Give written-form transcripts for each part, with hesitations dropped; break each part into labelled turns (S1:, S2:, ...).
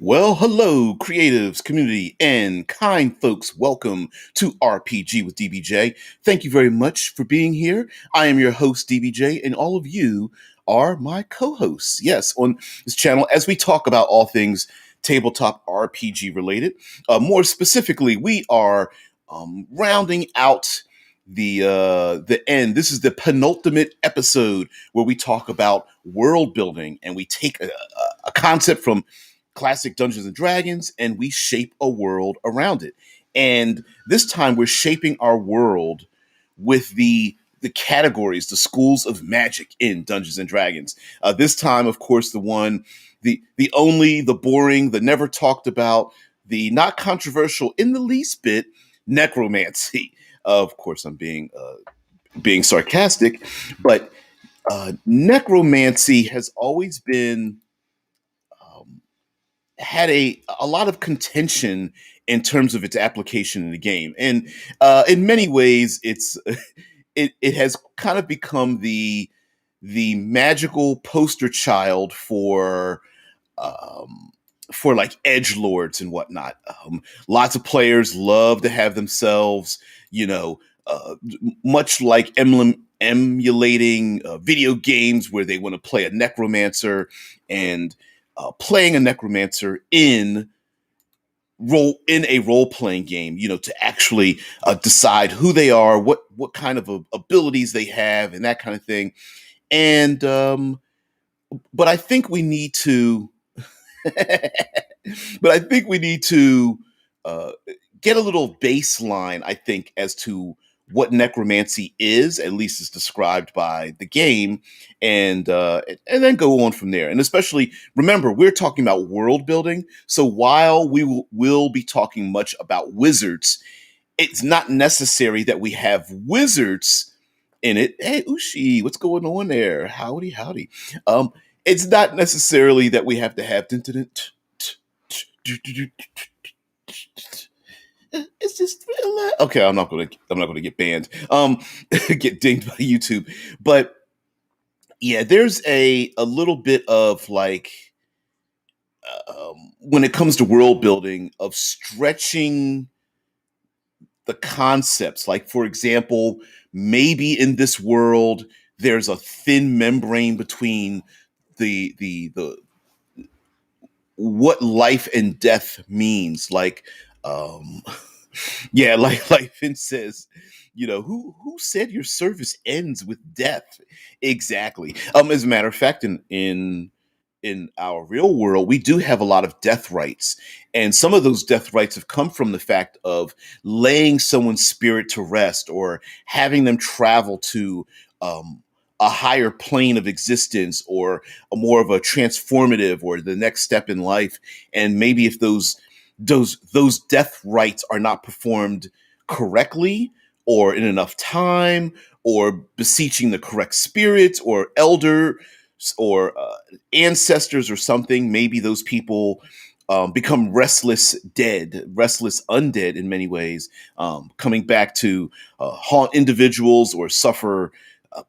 S1: Well, hello, creatives, community, and kind folks. Welcome to RPG with DBJ. Thank you very much for being here. I am your host, DBJ, and all of you are my co hosts. Yes, on this channel, as we talk about all things tabletop RPG related. More specifically, we are rounding out the end. This is the penultimate episode where we talk about world building and we take a concept from classic Dungeons and Dragons and we shape a world around it. And this time we're shaping our world with the categories, the schools of magic in Dungeons and Dragons. This time, of course, the only, the boring, the never talked about, the not controversial in the least bit, necromancy. Of course, I'm being sarcastic, but necromancy has always been had a lot of contention in terms of its application in the game, and in many ways, it has kind of become the magical poster child for like edge lords and whatnot. Lots of players love to have themselves, you know, much like emulating video games where they want to play a necromancer and playing a necromancer in a role playing game, to actually decide who they are, what kind of abilities they have, and that kind of thing. And but I think we need to, but I think we need to get a little baseline. I think as to what necromancy is, at least as described by the game, and then go on from there. And especially remember, we're talking about world building. So while will be talking much about wizards, it's not necessary that we have wizards in it. Hey, Ushi, what's going on there? Howdy, howdy. It's not necessarily that we have to have. It's just okay. I'm not gonna get banned. Get dinged by YouTube. But yeah, there's a little bit of like when it comes to world building of stretching the concepts. Like for example, maybe in this world there's a thin membrane between the what life and death means. Like um yeah, like Vince says, who said your service ends with death? Exactly. As a matter of fact, in our real world, we do have a lot of death rites. And some of those death rites have come from the fact of laying someone's spirit to rest or having them travel to a higher plane of existence or a more of a transformative or the next step in life. And maybe if those death rites are not performed correctly or in enough time or beseeching the correct spirits or elder or ancestors or something, maybe those people become restless undead in many ways, coming back to haunt individuals or suffer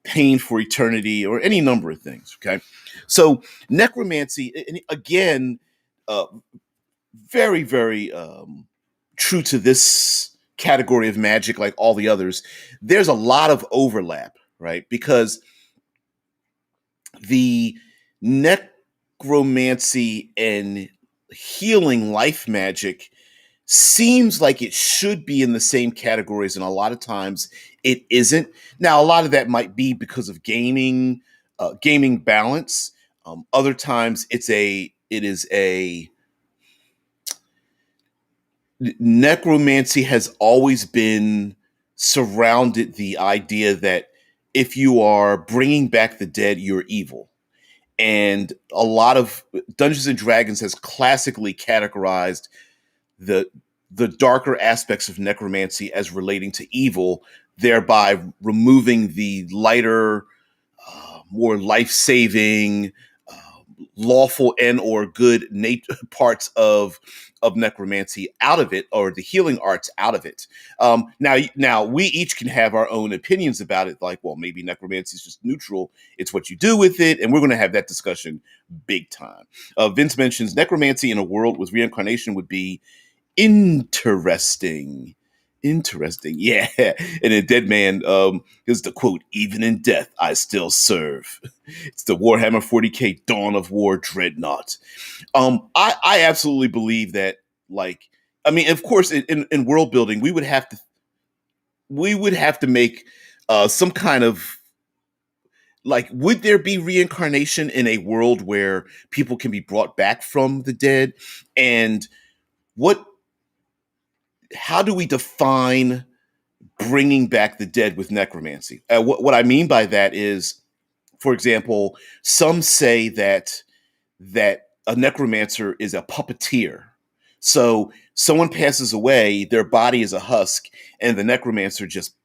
S1: pain for eternity or any number of things. Okay. So necromancy, and again, uh, very, very true to this category of magic, like all the others. There's a lot of overlap, right? Because the necromancy and healing life magic seems like it should be in the same categories, and a lot of times it isn't. Now, a lot of that might be because of gaming balance. Other times, it is a necromancy has always been surrounded the idea that if you are bringing back the dead, you're evil. And a lot of Dungeons and Dragons has classically categorized the the darker aspects of necromancy as relating to evil, thereby removing the lighter, more life-saving, lawful and or good parts of necromancy out of it, or the healing arts out of it. Now we each can have our own opinions about it. Like, well, maybe necromancy is just neutral. It's what you do with it, and we're going to have that discussion big time. Vince mentions necromancy in a world with reincarnation would be interesting. Interesting, yeah. And then Dead Man, here's the quote: "Even in death, I still serve." It's the Warhammer 40K Dawn of War Dreadnought. I absolutely believe that. Like, I mean, of course, in world building, we would have to make some kind of, like, would there be reincarnation in a world where people can be brought back from the dead? And what? How do we define bringing back the dead with necromancy? What I mean by that is, for example, some say that a necromancer is a puppeteer. So someone passes away, their body is a husk, and the necromancer just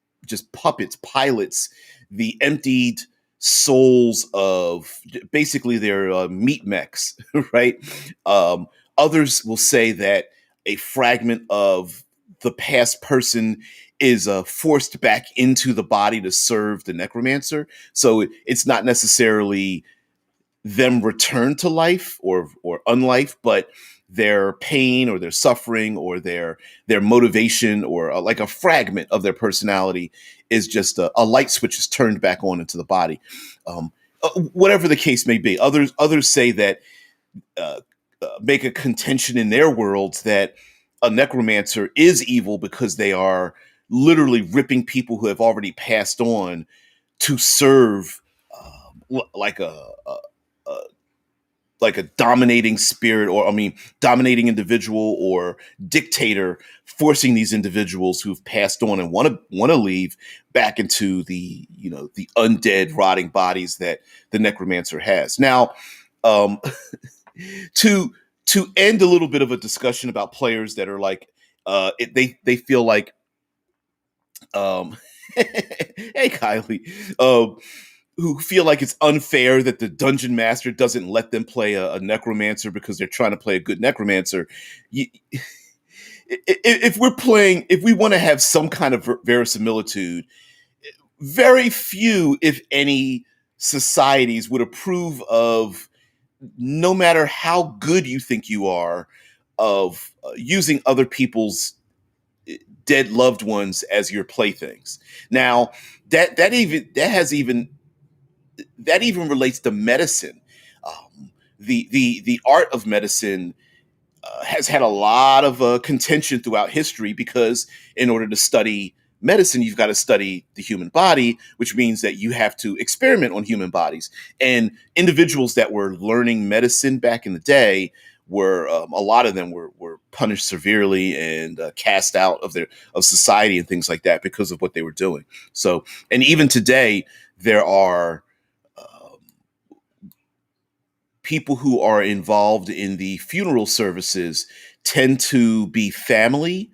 S1: pilots the emptied souls of basically their meat mechs, right? Um, Others will say that a fragment of the past person is forced back into the body to serve the necromancer. So it's not necessarily them return to life or unlife, but their pain or their suffering or their motivation or like a fragment of their personality is just a light switch is turned back on into the body. Whatever the case may be, others say that uh, make a contention in their worlds that a necromancer is evil because they are literally ripping people who have already passed on to serve like a like a dominating spirit, or I mean dominating individual or dictator, forcing these individuals who've passed on and want to leave back into the, the undead rotting bodies that the necromancer has. Now, um to end a little bit of a discussion about players that are like, they feel like, um hey Kylie, who feel like it's unfair that the dungeon master doesn't let them play a necromancer because they're trying to play a good necromancer. You, if we want to have some kind of verisimilitude, very few, if any, societies would approve of, no matter how good you think you are, of using other people's dead loved ones as your playthings. Now, that even relates to medicine. The art of medicine has had a lot of contention throughout history, because in order to study medicine, you've got to study the human body, which means that you have to experiment on human bodies. And individuals that were learning medicine back in the day were, a lot of them were punished severely and cast out of society and things like that because of what they were doing. So, and even today, there are people who are involved in the funeral services tend to be family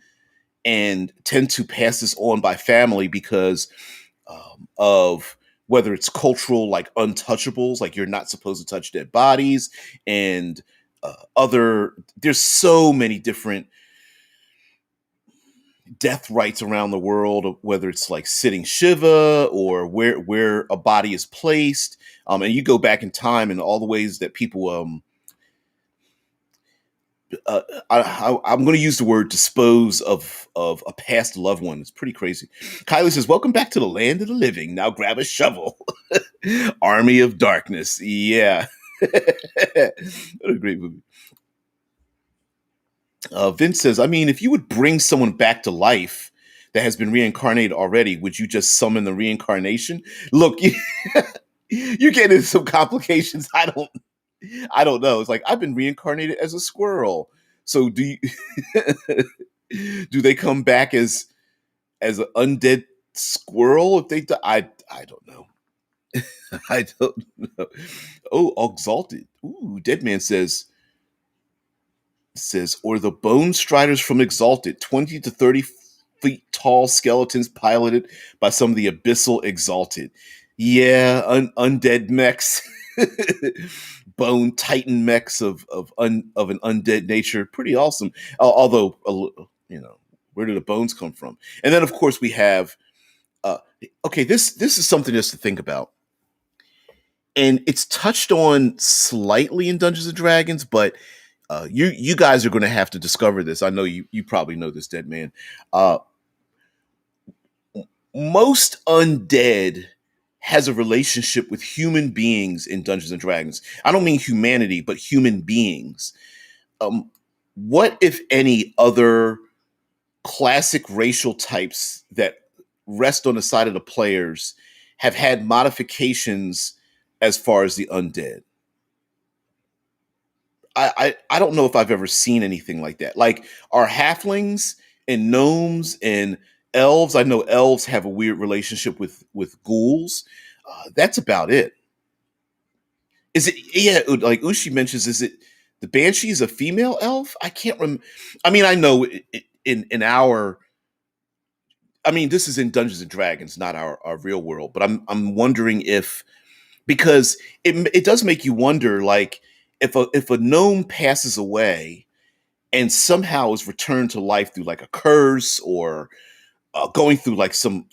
S1: and tend to pass this on by family because of whether it's cultural, like untouchables, like you're not supposed to touch dead bodies, and there's so many different death rites around the world, whether it's like sitting Shiva or where a body is placed. And you go back in time and all the ways that people, I'm going to use the word dispose of a past loved one. It's pretty crazy. Kylie says, "Welcome back to the land of the living. Now grab a shovel." Army of Darkness. Yeah. What a great movie. Vince says, "I mean, if you would bring someone back to life that has been reincarnated already, would you just summon the reincarnation?" Look, you get into some complications. I don't know. It's like, I've been reincarnated as a squirrel. So do they come back as an undead squirrel if they die? I don't know. I don't know. Oh, exalted. Ooh, Dead Man says, or the Bone Striders from Exalted, 20 to 30 feet tall skeletons piloted by some of the Abyssal Exalted. Yeah, undead mechs. bone titan mechs of an undead nature. Pretty awesome. Although, where do the bones come from? And then, of course, we have. Uh, okay, this is something just to think about, and it's touched on slightly in Dungeons and Dragons, but you guys are going to have to discover this. I know you probably know this, Dead Man. Uh, Most undead has a relationship with human beings in Dungeons and Dragons. I don't mean humanity, but human beings. Um, what, if any, other classic racial types that rest on the side of the players have had modifications as far as the undead? I don't know if I've ever seen anything like that. Like, are halflings and gnomes and elves? I know elves have a weird relationship with ghouls. That's about it. Is it? Yeah, like Ushi mentions, is it the banshee is a female elf? I can't remember. I mean, I know in our. I mean, this is in Dungeons and Dragons, not our real world. But I'm wondering if, because it does make you wonder, like, if a gnome passes away and somehow is returned to life through like a curse, or going through like some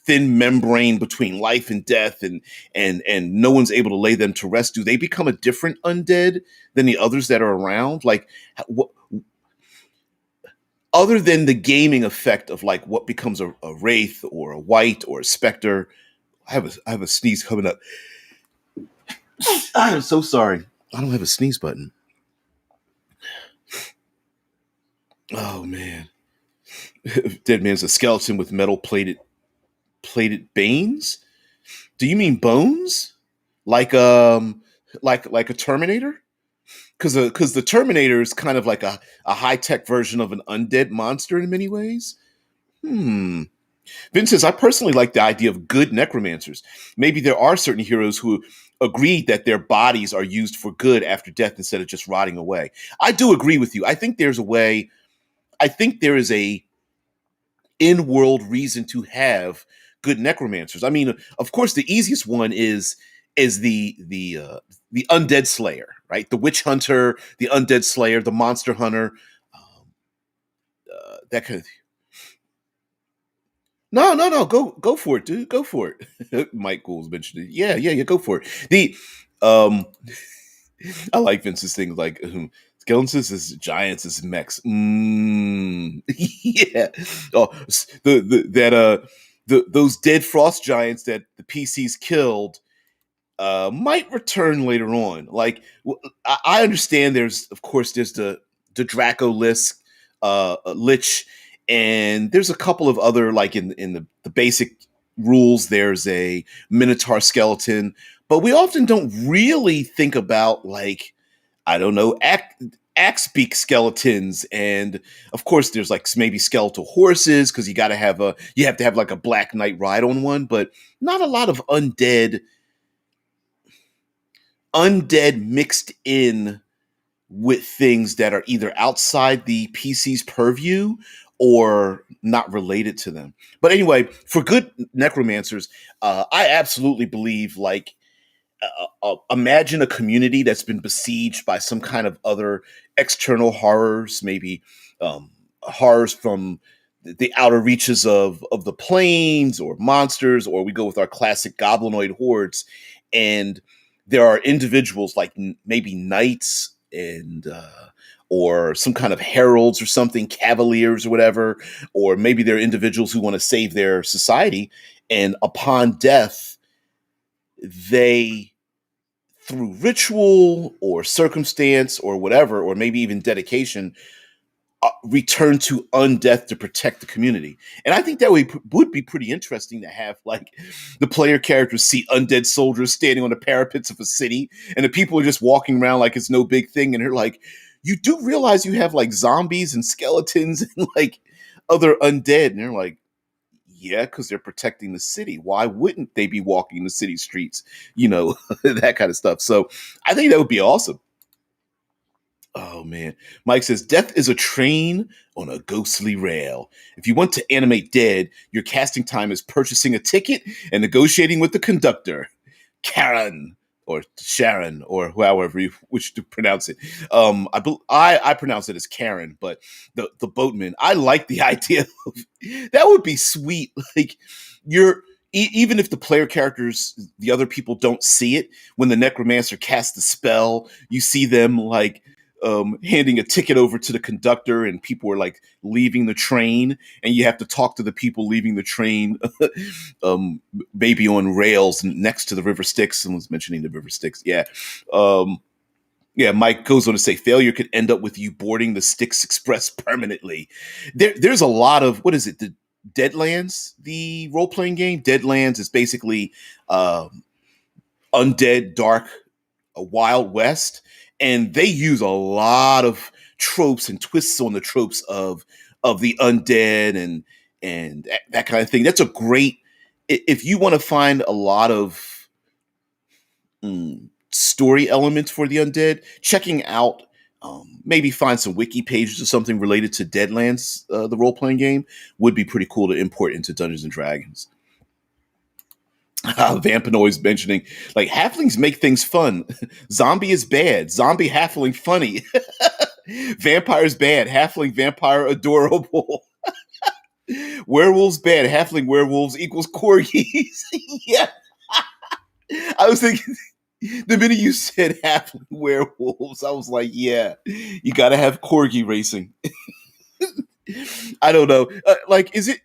S1: thin membrane between life and death, and no one's able to lay them to rest, do they become a different undead than the others that are around? Like, what, other than the gaming effect of like what becomes a wraith or a wight or a specter? I have a sneeze coming up. I'm so sorry. I don't have a sneeze button. Oh man. Dead man's a skeleton with metal plated veins. Do you mean bones? Like like a Terminator? Because the Terminator is kind of like a high tech version of an undead monster in many ways. Hmm. Vince says, I personally like the idea of good necromancers. Maybe there are certain heroes who agree that their bodies are used for good after death instead of just rotting away. I do agree with you. I think there's a way. I think there is a in-world reason to have good necromancers. I mean, of course, the easiest one is the undead slayer, right? The witch hunter, the undead slayer, the monster hunter, that kind of. No, no, no. Go for it, dude. Go for it. Mike Gould's mentioned it. Yeah, yeah, yeah. Go for it. Um, I like Vince's thing, like skeletons is giants is mechs. Yeah. Oh, those dead frost giants that the PCs killed might return later on. Like, I understand. There's the Draco Lisk, Lich, and there's a couple of other, like in the basic rules. There's a Minotaur skeleton, but we often don't really think about, like, I don't know, axe beak skeletons, and of course there's like maybe skeletal horses, because you have to have like a Black Knight ride on one, but not a lot of undead mixed in with things that are either outside the PC's purview or not related to them. But anyway, for good necromancers, I absolutely believe, like, imagine a community that's been besieged by some kind of other external horrors, maybe horrors from the outer reaches of the plains, or monsters, or we go with our classic goblinoid hordes, and there are individuals like maybe knights and or some kind of heralds or something, cavaliers or whatever, or maybe they're individuals who want to save their society, and upon death, they, through ritual or circumstance or whatever, or maybe even dedication, return to undeath to protect the community. And I think that would be pretty interesting to have, like, the player characters see undead soldiers standing on the parapets of a city, and the people are just walking around like it's no big thing. And they're like, you do realize you have like zombies and skeletons and like other undead. And they're like, yeah, because they're protecting the city. Why wouldn't they be walking the city streets? That kind of stuff. So I think that would be awesome. Oh man. Mike says, death is a train on a ghostly rail. If you want to animate dead, your casting time is purchasing a ticket and negotiating with the conductor. Karen. or Sharon, or however you wish to pronounce it. I pronounce it as Karen, but the boatman. I like the idea of that would be sweet. Like you're even if the player characters, the other people don't see it, when the necromancer casts the spell, you see them like handing a ticket over to the conductor, and people are like leaving the train, and you have to talk to the people leaving the train, um, maybe on rails next to the River Styx. Someone's mentioning the River Styx. Yeah. Um, yeah, Mike goes on to say failure could end up with you boarding the Styx Express permanently. There's a lot of, what is it? The Deadlands, the role playing game. Deadlands is basically undead, dark, a Wild West, and they use a lot of tropes and twists on the tropes of the undead and that kind of thing. That's a great, if you want to find a lot of story elements for the undead, checking out maybe find some wiki pages or something related to Deadlands, the role playing game, would be pretty cool to import into Dungeons and Dragons. Vampanoid's mentioning like halflings make things fun. Zombie is bad. Zombie halfling funny. Vampire's bad. Halfling vampire adorable. Werewolves bad. Halfling werewolves equals corgis. Yeah, I was thinking the minute you said halfling werewolves, I was like, yeah, you got to have corgi racing. I don't know. Like, is it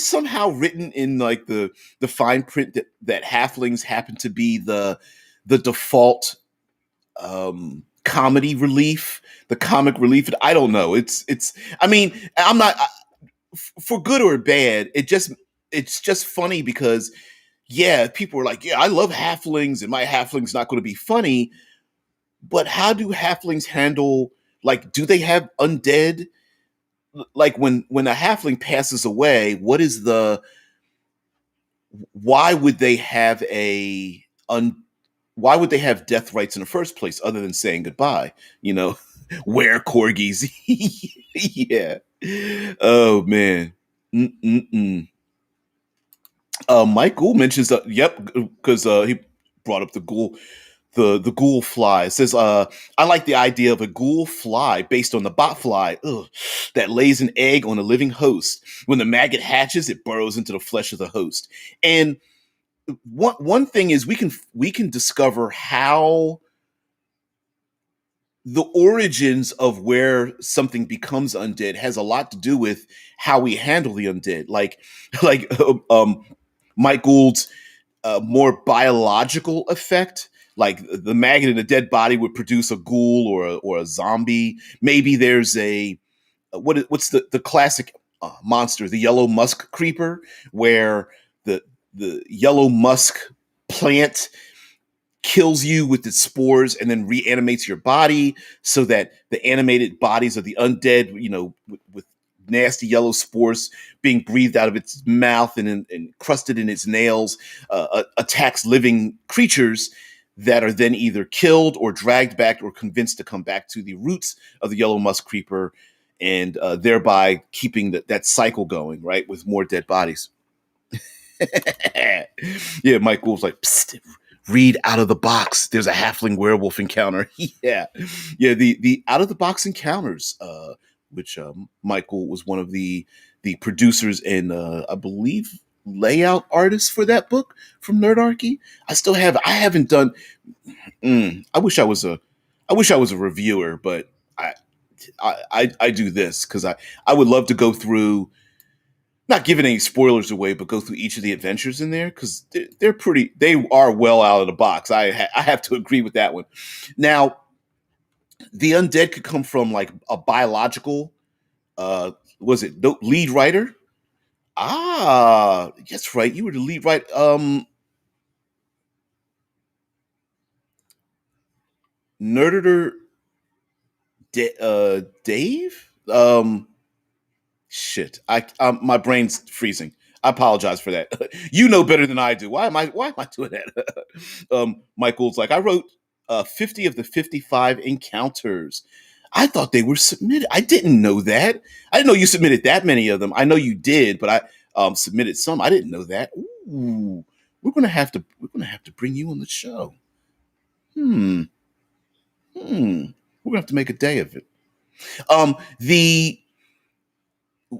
S1: somehow written in like the fine print that halflings happen to be the default comedy relief, the comic relief? I don't know. It's. I mean, I'm not for good or bad. It's just funny because yeah, people are like, yeah, I love halflings, and my halfling's not going to be funny. But how do halflings handle? Like, do they have undead? Like when a halfling passes away, what is the why would they have why would they have death rights in the first place other than saying goodbye? You know, wear corgis. Yeah. Oh man. Mm-mm-mm. Mike Gould mentions yep, because he brought up the ghoul, the ghoul fly. It says I like the idea of a ghoul fly based on the bot fly, that lays an egg on a living host. When the maggot hatches, it burrows into the flesh of the host. And one thing is we can discover how the origins of where something becomes undead has a lot to do with how we handle the undead. Like Mike Gould's more biological effect. Like the maggot in a dead body would produce a ghoul or a zombie. Maybe there's what's the classic monster, the yellow musk creeper, where the yellow musk plant kills you with its spores and then reanimates your body, so that the animated bodies of the undead, with nasty yellow spores being breathed out of its mouth and encrusted in its nails, attacks living creatures that are then either killed or dragged back or convinced to come back to the roots of the yellow musk creeper, and thereby keeping that cycle going, right, with more dead bodies. Yeah, Mike Wolf's like, psst, read out of the box. There's a halfling werewolf encounter. Yeah, yeah. The out of the box encounters, which Michael was one of the producers and I believe layout artists for that book from Nerdarchy. I haven't done. I wish I was a reviewer, but I do this because I would love to go through, not giving any spoilers away, but go through each of the adventures in there because they are well out of the box. I have to agree with that one. Now, the undead could come from like a biological. Was it the lead writer? Ah, that's right. You were the lead writer. Nerdator, Dave. Shit, my brain's freezing. I apologize for that. You know better than I do. Why am I doing that? Michael's like, I wrote 50 of the 55 encounters. I thought they were submitted. I didn't know that. I didn't know you submitted that many of them. I know you did, but I submitted some. I didn't know that. Ooh, we're gonna have to bring you on the show. Hmm. Hmm. We're gonna have to make a day of it. The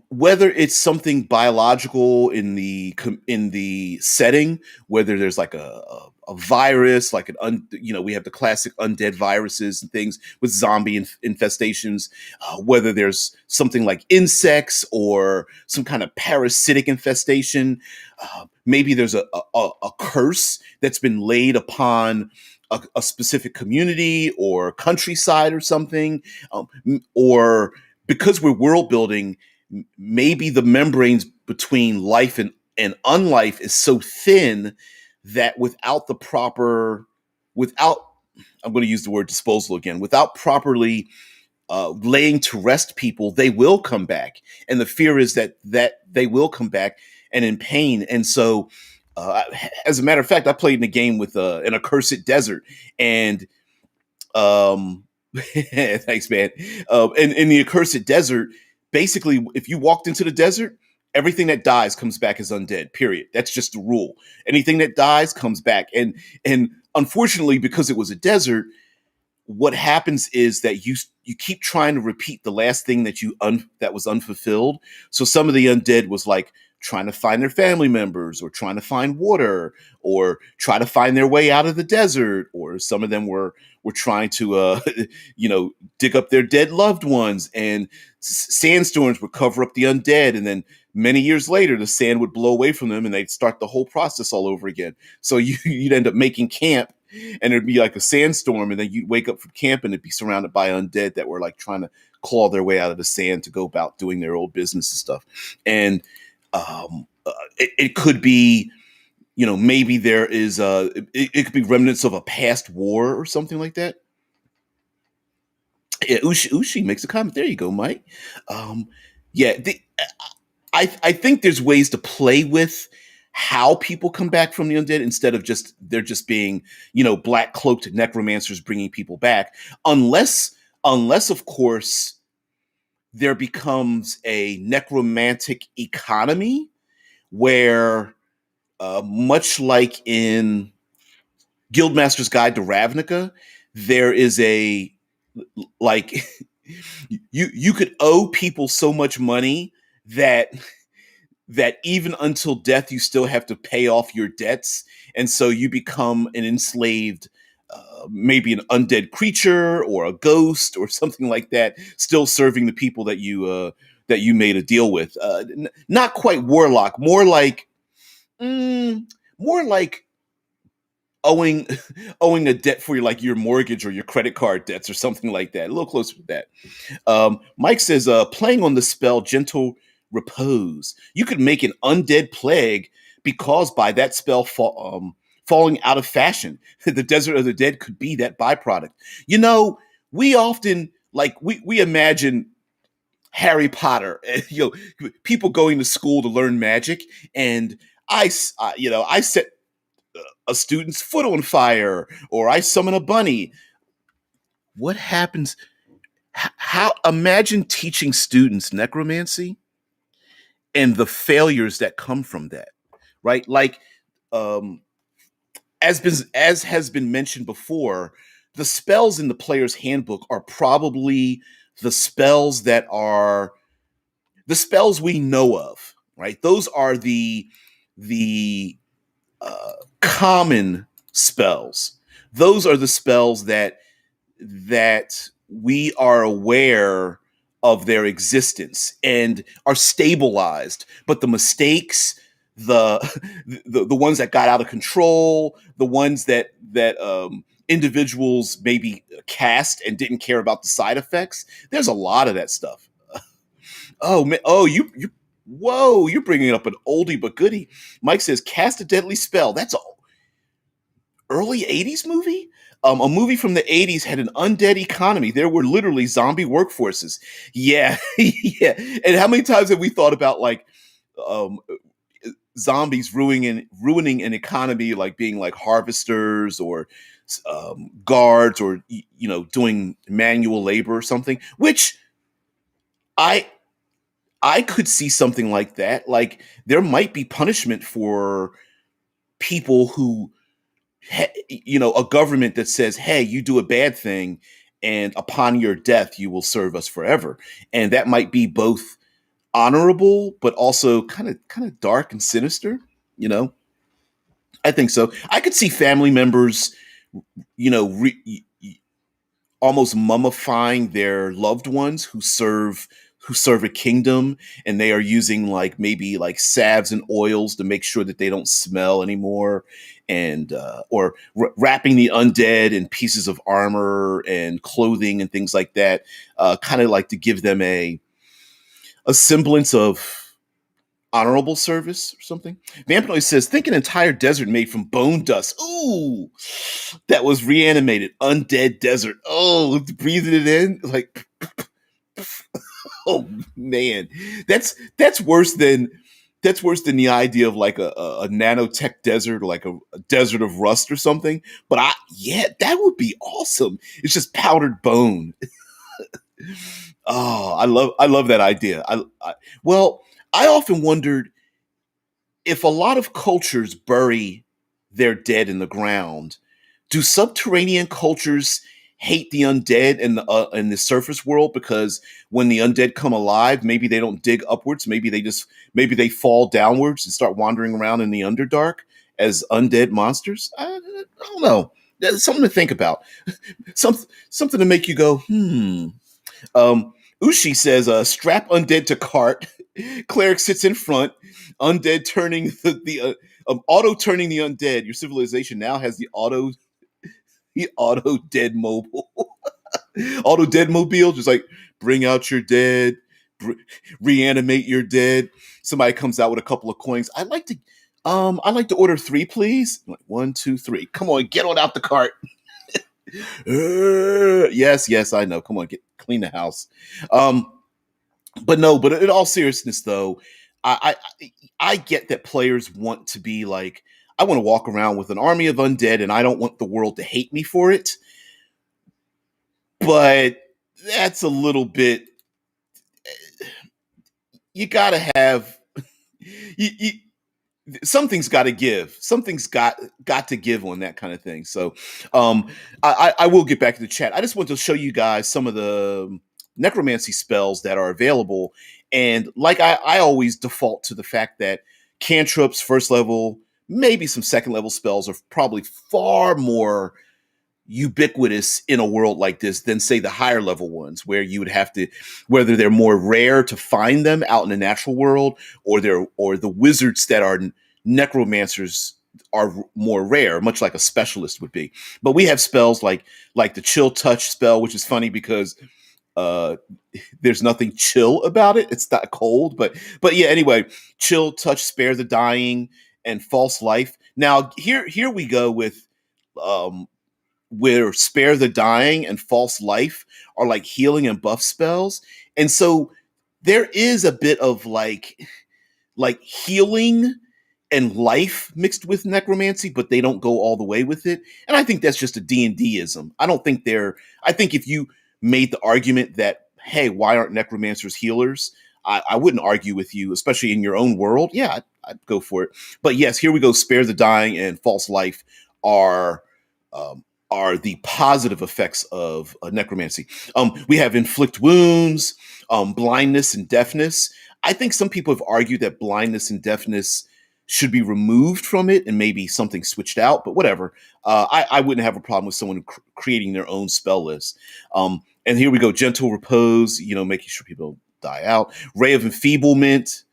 S1: whether it's something biological in the setting, whether there's like a virus, like we have the classic undead viruses and things with zombie infestations, whether there's something like insects or some kind of parasitic infestation, maybe there's a curse that's been laid upon a specific community or countryside or something, or because we're world building, maybe the membranes between life and unlife is so thin that without I'm going to use the word disposal again, without properly laying to rest people, they will come back, and the fear is that they will come back and in pain. And so, as a matter of fact, I played in a game with an accursed desert, and um, thanks, man. And in the accursed desert, basically, if you walked into the desert, everything that dies comes back as undead. Period. That's just the rule. Anything that dies comes back, and unfortunately, because it was a desert, what happens is that you keep trying to repeat the last thing that was unfulfilled. So some of the undead was like trying to find their family members, or trying to find water, or try to find their way out of the desert, or some of them were trying to dig up their dead loved ones, and sandstorms would cover up the undead, and then many years later the sand would blow away from them and they'd start the whole process all over again. So you'd end up making camp, and it'd be like a sandstorm, and then you'd wake up from camp and it'd be surrounded by undead that were like trying to claw their way out of the sand to go about doing their old business and stuff. And it could be, maybe there is it could be remnants of a past war or something like that. Yeah, Ushi makes a comment. There you go, Mike. um yeah, I think there's ways to play with how people come back from the undead, instead of just they're just being, black cloaked necromancers bringing people back, unless of course there becomes a necromantic economy where, much like in Guildmaster's Guide to Ravnica, there is a, like, you could owe people so much money that even until death you still have to pay off your debts, and so you become an enslaved, maybe an undead creature or a ghost or something like that, still serving the people that you made a deal with. Not quite warlock, mm, more like owing owing a debt for your mortgage or your credit card debts or something like that. A little closer to that. Mike says, playing on the spell Gentle Repose, you could make an undead plague because by that spell falling out of fashion. The Desert of the Dead could be that byproduct. We often, we imagine Harry Potter, people going to school to learn magic, and I set a student's foot on fire, or I summon a bunny. What happens? How imagine teaching students necromancy and the failures that come from that, right? Like, um, as has been mentioned before, the spells in the player's handbook are probably the spells that are the spells we know of, right? Those are the common spells. Those are the spells that we are aware of their existence and are stabilized. But the mistakes, the the ones that got out of control, the ones that individuals maybe cast and didn't care about the side effects. There's a lot of that stuff. Oh man! Oh, you. Whoa! You're bringing up an oldie but goodie. Mike says, "Cast a deadly spell." That's a early 80s movie. A movie from the 80s had an undead economy. There were literally zombie workforces. Yeah, yeah. And how many times have we thought about um, zombies ruining an economy, like being like harvesters or guards, or doing manual labor or something? Which I I could see something like that. Like there might be punishment for people who a government that says, "Hey, you do a bad thing, and upon your death, you will serve us forever." And that might be both honorable, but also kind of dark and sinister. You know, I think so. I could see family members, you know, almost mummifying their loved ones who serve a kingdom, and they are using like maybe like salves and oils to make sure that they don't smell anymore, and or wrapping the undead in pieces of armor and clothing and things like that, kind of like to give them a semblance of honorable service or something. Vampanoid says, think an entire desert made from bone dust. Ooh, that was reanimated. Undead desert. Oh, breathing it in. Like, oh man. That's worse than the idea of like a nanotech desert, or like a desert of rust or something. But yeah, that would be awesome. It's just powdered bone. Oh, I love that idea. Well, I often wondered if a lot of cultures bury their dead in the ground, do subterranean cultures hate the undead in the surface world because when the undead come alive, maybe they don't dig upwards, maybe they fall downwards and start wandering around in the underdark as undead monsters? I don't know. That's something to think about. Something to make you go, hmm. Ushi says, strap undead to cart. Cleric sits in front. Undead turning the auto turning the undead. Your civilization now has the auto dead mobile, auto dead mobile. Just like bring out your dead, reanimate your dead. Somebody comes out with a couple of coins. I'd like to order three, please. I'm like, 1, 2, 3. Come on, get on out the cart. Yes, yes, I know. Come on, clean the house. Um, but no, but in all seriousness, though, I get that players want to be like, I want to walk around with an army of undead, and I don't want the world to hate me for it. But that's a little bit. You gotta have. You, something's got to give. Something's got to give on that kind of thing. So, I will get back to the chat. I just want to show you guys some of the necromancy spells that are available, and like I always default to the fact that cantrips, first level, maybe some second level spells are probably far more ubiquitous in a world like this than say the higher level ones, where you would have to, whether they're more rare to find them out in the natural world, or the wizards that are necromancers are more rare, much like a specialist would be. But we have spells like the chill touch spell, which is funny because uh there's nothing chill about it. It's not cold, but yeah, anyway, chill touch, spare the dying, and false life. Now here we go with um where spare the dying and false life are like healing and buff spells. And so there is a bit of like healing and life mixed with necromancy, but they don't go all the way with it. And I think that's just a D&D-ism. I don't think I think if you made the argument that, hey, why aren't necromancers healers? I wouldn't argue with you, especially in your own world. Yeah, I'd go for it. But yes, here we go. Spare the dying and false life are are the positive effects of necromancy. We have inflict wounds, blindness, and deafness. I think some people have argued that blindness and deafness should be removed from it and maybe something switched out, but whatever. I wouldn't have a problem with someone creating their own spell list. And here we go. Gentle repose, making sure people die out. Ray of enfeeblement.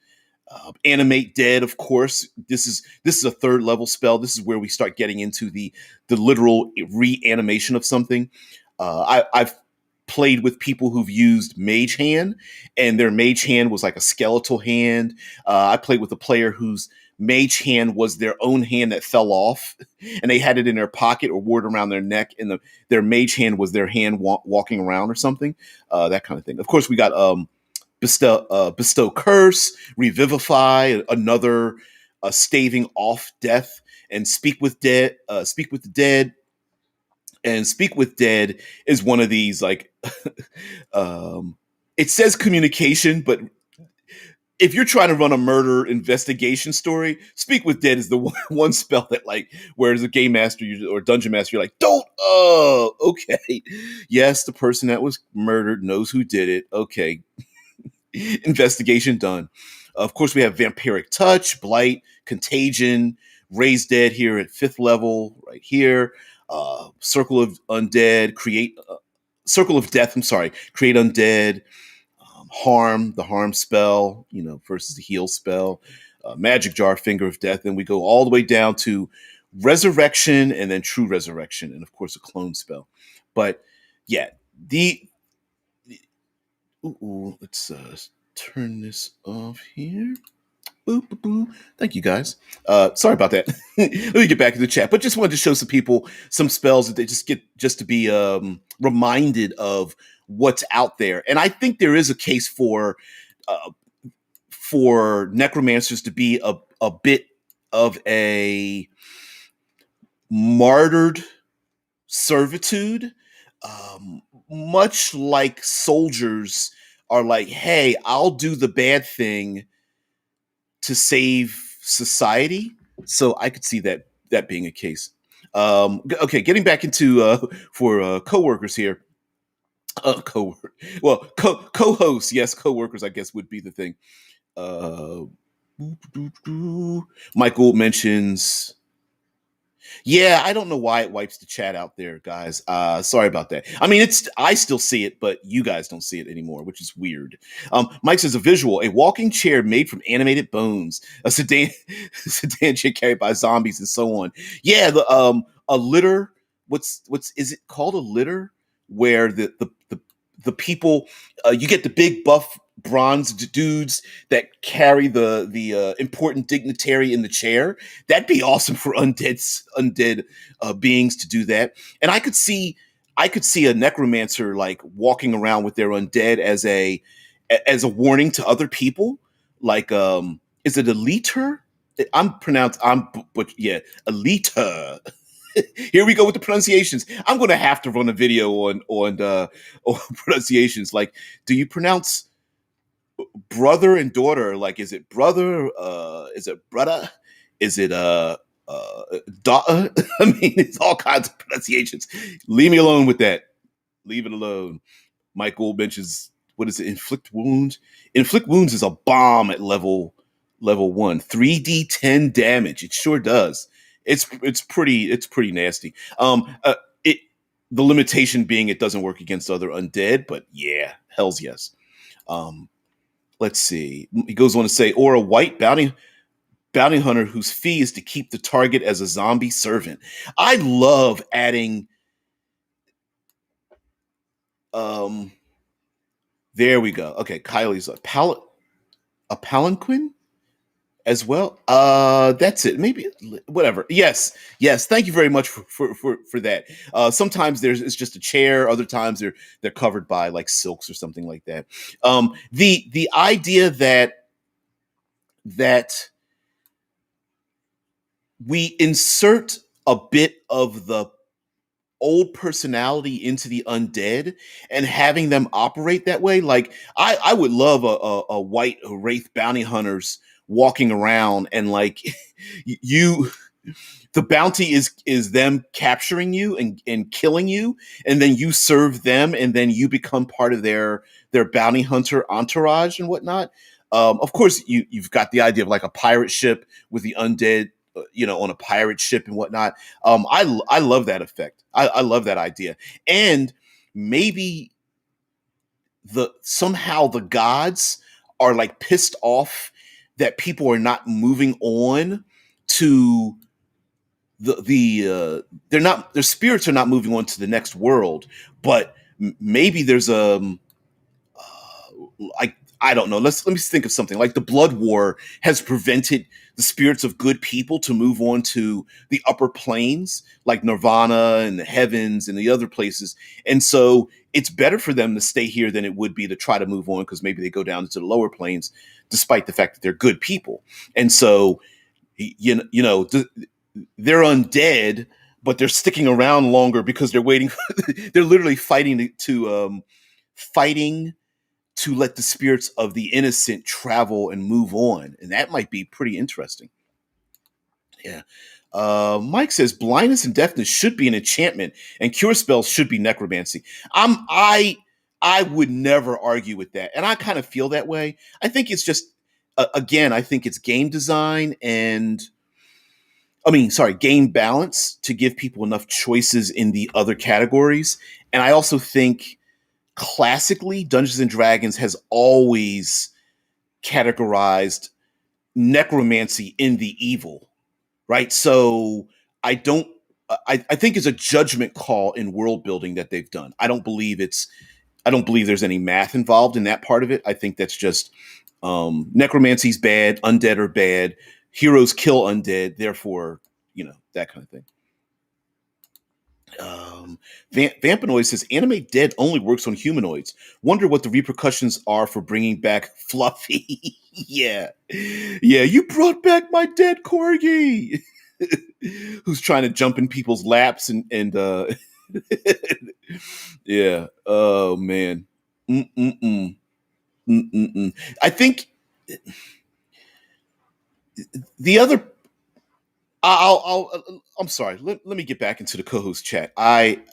S1: Animate dead, of course. This is a third level spell. This is where we start getting into the literal reanimation of something. I've played with people who've used mage hand, and their mage hand was like a skeletal hand. I played with a player whose mage hand was their own hand that fell off, and they had it in their pocket or wore it around their neck, and their mage hand was their hand walking around or something. That kind of thing. Of course, we got bestow curse, revivify, another staving off death, and speak with dead. Speak with the dead, and speak with dead is one of these like it says communication, but if you're trying to run a murder investigation story, Speak with Dead is the one spell that, like, whereas a game master or dungeon master, you're like, don't. Oh, okay. Yes, the person that was murdered knows who did it. Okay, investigation done. Of course, we have Vampiric Touch, Blight, Contagion, Raise Dead here at 5th level, right here. Circle of Undead, create Circle of Death. I'm sorry, create Undead. Harm, the harm spell, versus the heal spell. Magic Jar, Finger of Death, and we go all the way down to Resurrection, and then True Resurrection, and of course a clone spell. But yeah, let's turn this off here. Boop, boop, boop. Thank you guys. Sorry about that. Let me get back to the chat, but just wanted to show some people some spells that they just to be reminded of what's out there. And I think there is a case for necromancers to be a bit of a martyred servitude, much like soldiers are like, hey, I'll do the bad thing to save society. So I could see that being a case. Okay, getting back into for coworkers here. Co-hosts, yes, co-workers, I guess would be the thing. Uh, Mike Gould mentions, yeah, I don't know why it wipes the chat out there, guys. Sorry about that. I mean, I still see it, but you guys don't see it anymore, which is weird. Mike says a visual: a walking chair made from animated bones, a sedan, sedan chair carried by zombies, and so on. Yeah, a litter. What's is it called? A litter where the people, you get the big buff bronze dudes that carry the important dignitary in the chair. That'd be awesome for undead beings to do that. And I could see a necromancer like walking around with their undead as a warning to other people. Like, is it a leater? But yeah, a leater. Here we go with the pronunciations. I'm going to have to run a video on pronunciations. Like, do you pronounce brother and daughter? Like, is it brother? Is it brother? Is it daughter? I mean, it's all kinds of pronunciations. Leave me alone with that. Leave it alone. Michael mentions, what is it? Inflict wounds. Inflict wounds is a bomb at level 1. 3d10 damage. It sure does. It's pretty nasty. It the limitation being it doesn't work against other undead, but yeah, hell's yes. Let's see. He goes on to say, or a white bounty hunter whose fee is to keep the target as a zombie servant. I love adding. There we go. Okay, Kylie's a palanquin as well. That's it. Maybe whatever. Yes. Thank you very much for that. Sometimes it's just a chair. Other times they're covered by like silks or something like that. The idea that we insert a bit of the old personality into the undead and having them operate that way. Like, I would love a white wraith bounty hunters walking around and like you the bounty is them capturing you and killing you, and then you serve them, and then you become part of their bounty hunter entourage and whatnot. Of course, you've got the idea of like a pirate ship with the undead, on a pirate ship and whatnot. I love that effect. I love that idea, and maybe somehow the gods are like pissed off that people are not moving on to their spirits are not moving on to the next world, but maybe there's like, I don't know. Let me think of something. Like the Blood War has prevented the spirits of good people to move on to the upper planes, like Nirvana and the heavens and the other places. And so it's better for them to stay here than it would be to try to move on, because maybe they go down into the lower planes, despite the fact that they're good people. And so, they're undead, but they're sticking around longer because they're waiting. They're literally fighting to let the spirits of the innocent travel and move on, and that might be pretty interesting. Yeah. Mike says blindness and deafness should be an enchantment, and cure spells should be necromancy. I would never argue with that, and I kind of feel that way. I think it's just again, I think it's game design and sorry, game balance to give people enough choices in the other categories, and I also think classically Dungeons and Dragons has always categorized necromancy in the evil, right? So I don't. I think it's a judgment call in world building that they've done. I don't believe there's any math involved in that part of it. I think that's just necromancy's bad, undead are bad, heroes kill undead, therefore, that kind of thing. Vampanoid says anime dead only works on humanoids. Wonder what the repercussions are for bringing back Fluffy. Yeah, yeah, you brought back my dead corgi, who's trying to jump in people's laps and yeah. Oh man. Mm-mm-mm. Mm-mm-mm. I think the other. I'm sorry. Let me get back into the co-host chat. I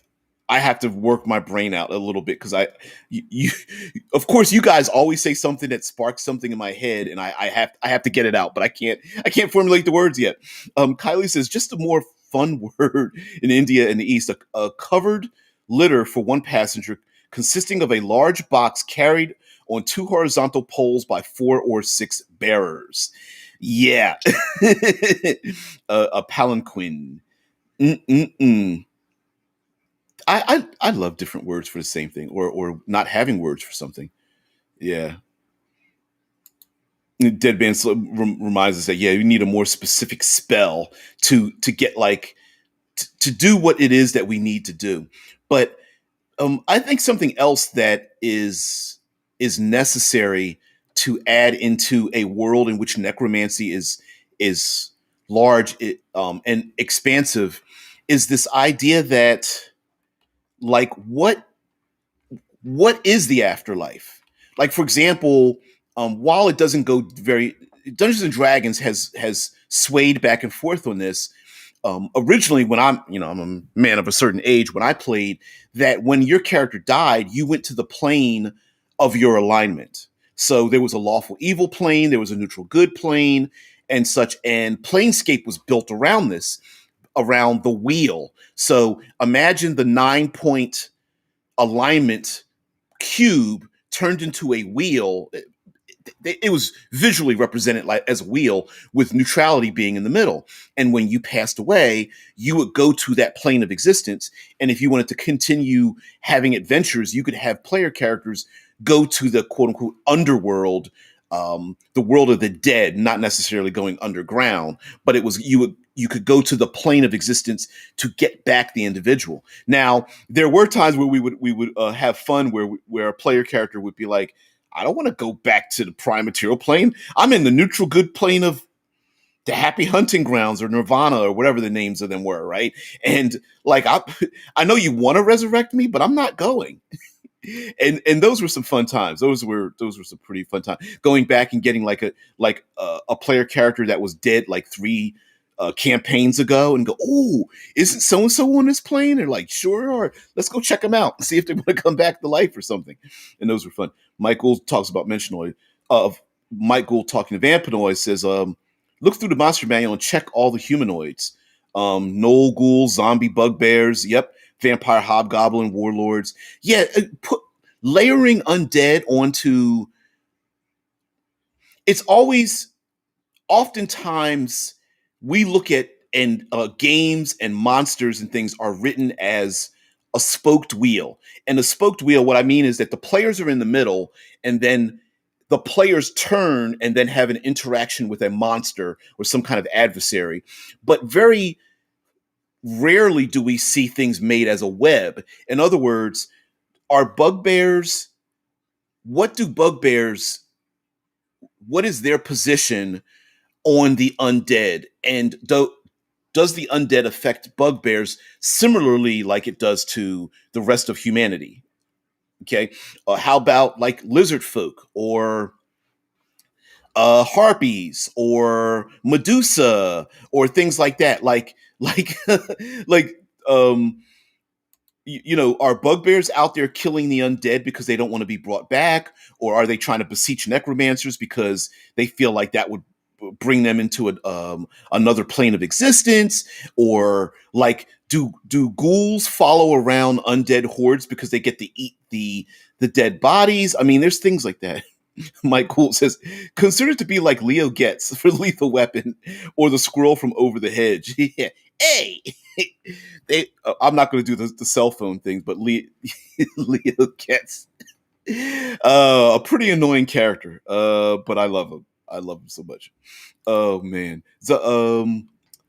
S1: have to work my brain out a little bit because you, of course, you guys always say something that sparks something in my head, and I have to get it out, but I can't formulate the words yet. Kylie says just a more fun word in India and the East, a covered litter for one passenger, consisting of a large box carried on two horizontal poles by 4 or 6 bearers. Yeah, a palanquin. Mm-mm-mm. I love different words for the same thing, or not having words for something. Yeah, Deadman reminds us that yeah, you need a more specific spell to get like to do what it is that we need to do. But I think something else that is necessary to add into a world in which necromancy is large and expansive is this idea that like what is the afterlife? Like, for example, while it doesn't go very Dungeons and Dragons has swayed back and forth on this. Originally, when I'm a man of a certain age, when I played, that when your character died, you went to the plane of your alignment. So there was a lawful evil plane, there was a neutral good plane, and such. And Planescape was built around this, around the wheel. So imagine the 9-point alignment cube turned into a wheel. It was visually represented like as a wheel with neutrality being in the middle. And when you passed away, you would go to that plane of existence. And if you wanted to continue having adventures, you could have player characters go to the quote unquote underworld, the world of the dead, not necessarily going underground, but it was you could go to the plane of existence to get back the individual. Now, there were times where we would have fun where a player character would be like, I don't want to go back to the prime material plane. I'm in the neutral good plane of the happy hunting grounds or Nirvana or whatever the names of them were, right? And like I know you want to resurrect me, but I'm not going. And those were some fun times. Those were some pretty fun times. Going back and getting a player character that was dead like 3 campaigns ago, and go, oh, isn't so and so on this plane? They're like, sure, or let's go check them out and see if they want to come back to life or something. And those were fun. Mike Gould talks about Mentionoid. Mike Gould talking to Vampanoid says, look through the monster manual and check all the humanoids. Knoll ghouls, zombie bugbears, yep, vampire hobgoblin warlords. Yeah, put layering undead onto it's always oftentimes we look at and games and monsters and things are written as a spoked wheel. And a spoked wheel, what I mean is that the players are in the middle, and then the players turn and then have an interaction with a monster or some kind of adversary. But very rarely do we see things made as a web. In other words, are bugbears, what do bugbears, what is their position on the undead? And does the undead affect bugbears similarly like it does to the rest of humanity? Okay, how about like lizard folk or harpies or Medusa or things like that? Like like um are bugbears out there killing the undead because they don't want to be brought back, or are they trying to beseech necromancers because they feel like that would bring them into another plane of existence? Or like, do ghouls follow around undead hordes because they get to eat the dead bodies? I mean, there's things like that. Mike Cool says, consider it to be like Leo gets for Lethal Weapon or the squirrel from Over the Hedge. Yeah. Hey, I'm not going to do the cell phone thing, but Leo gets a pretty annoying character, but I love him. I love him so much. Oh man, the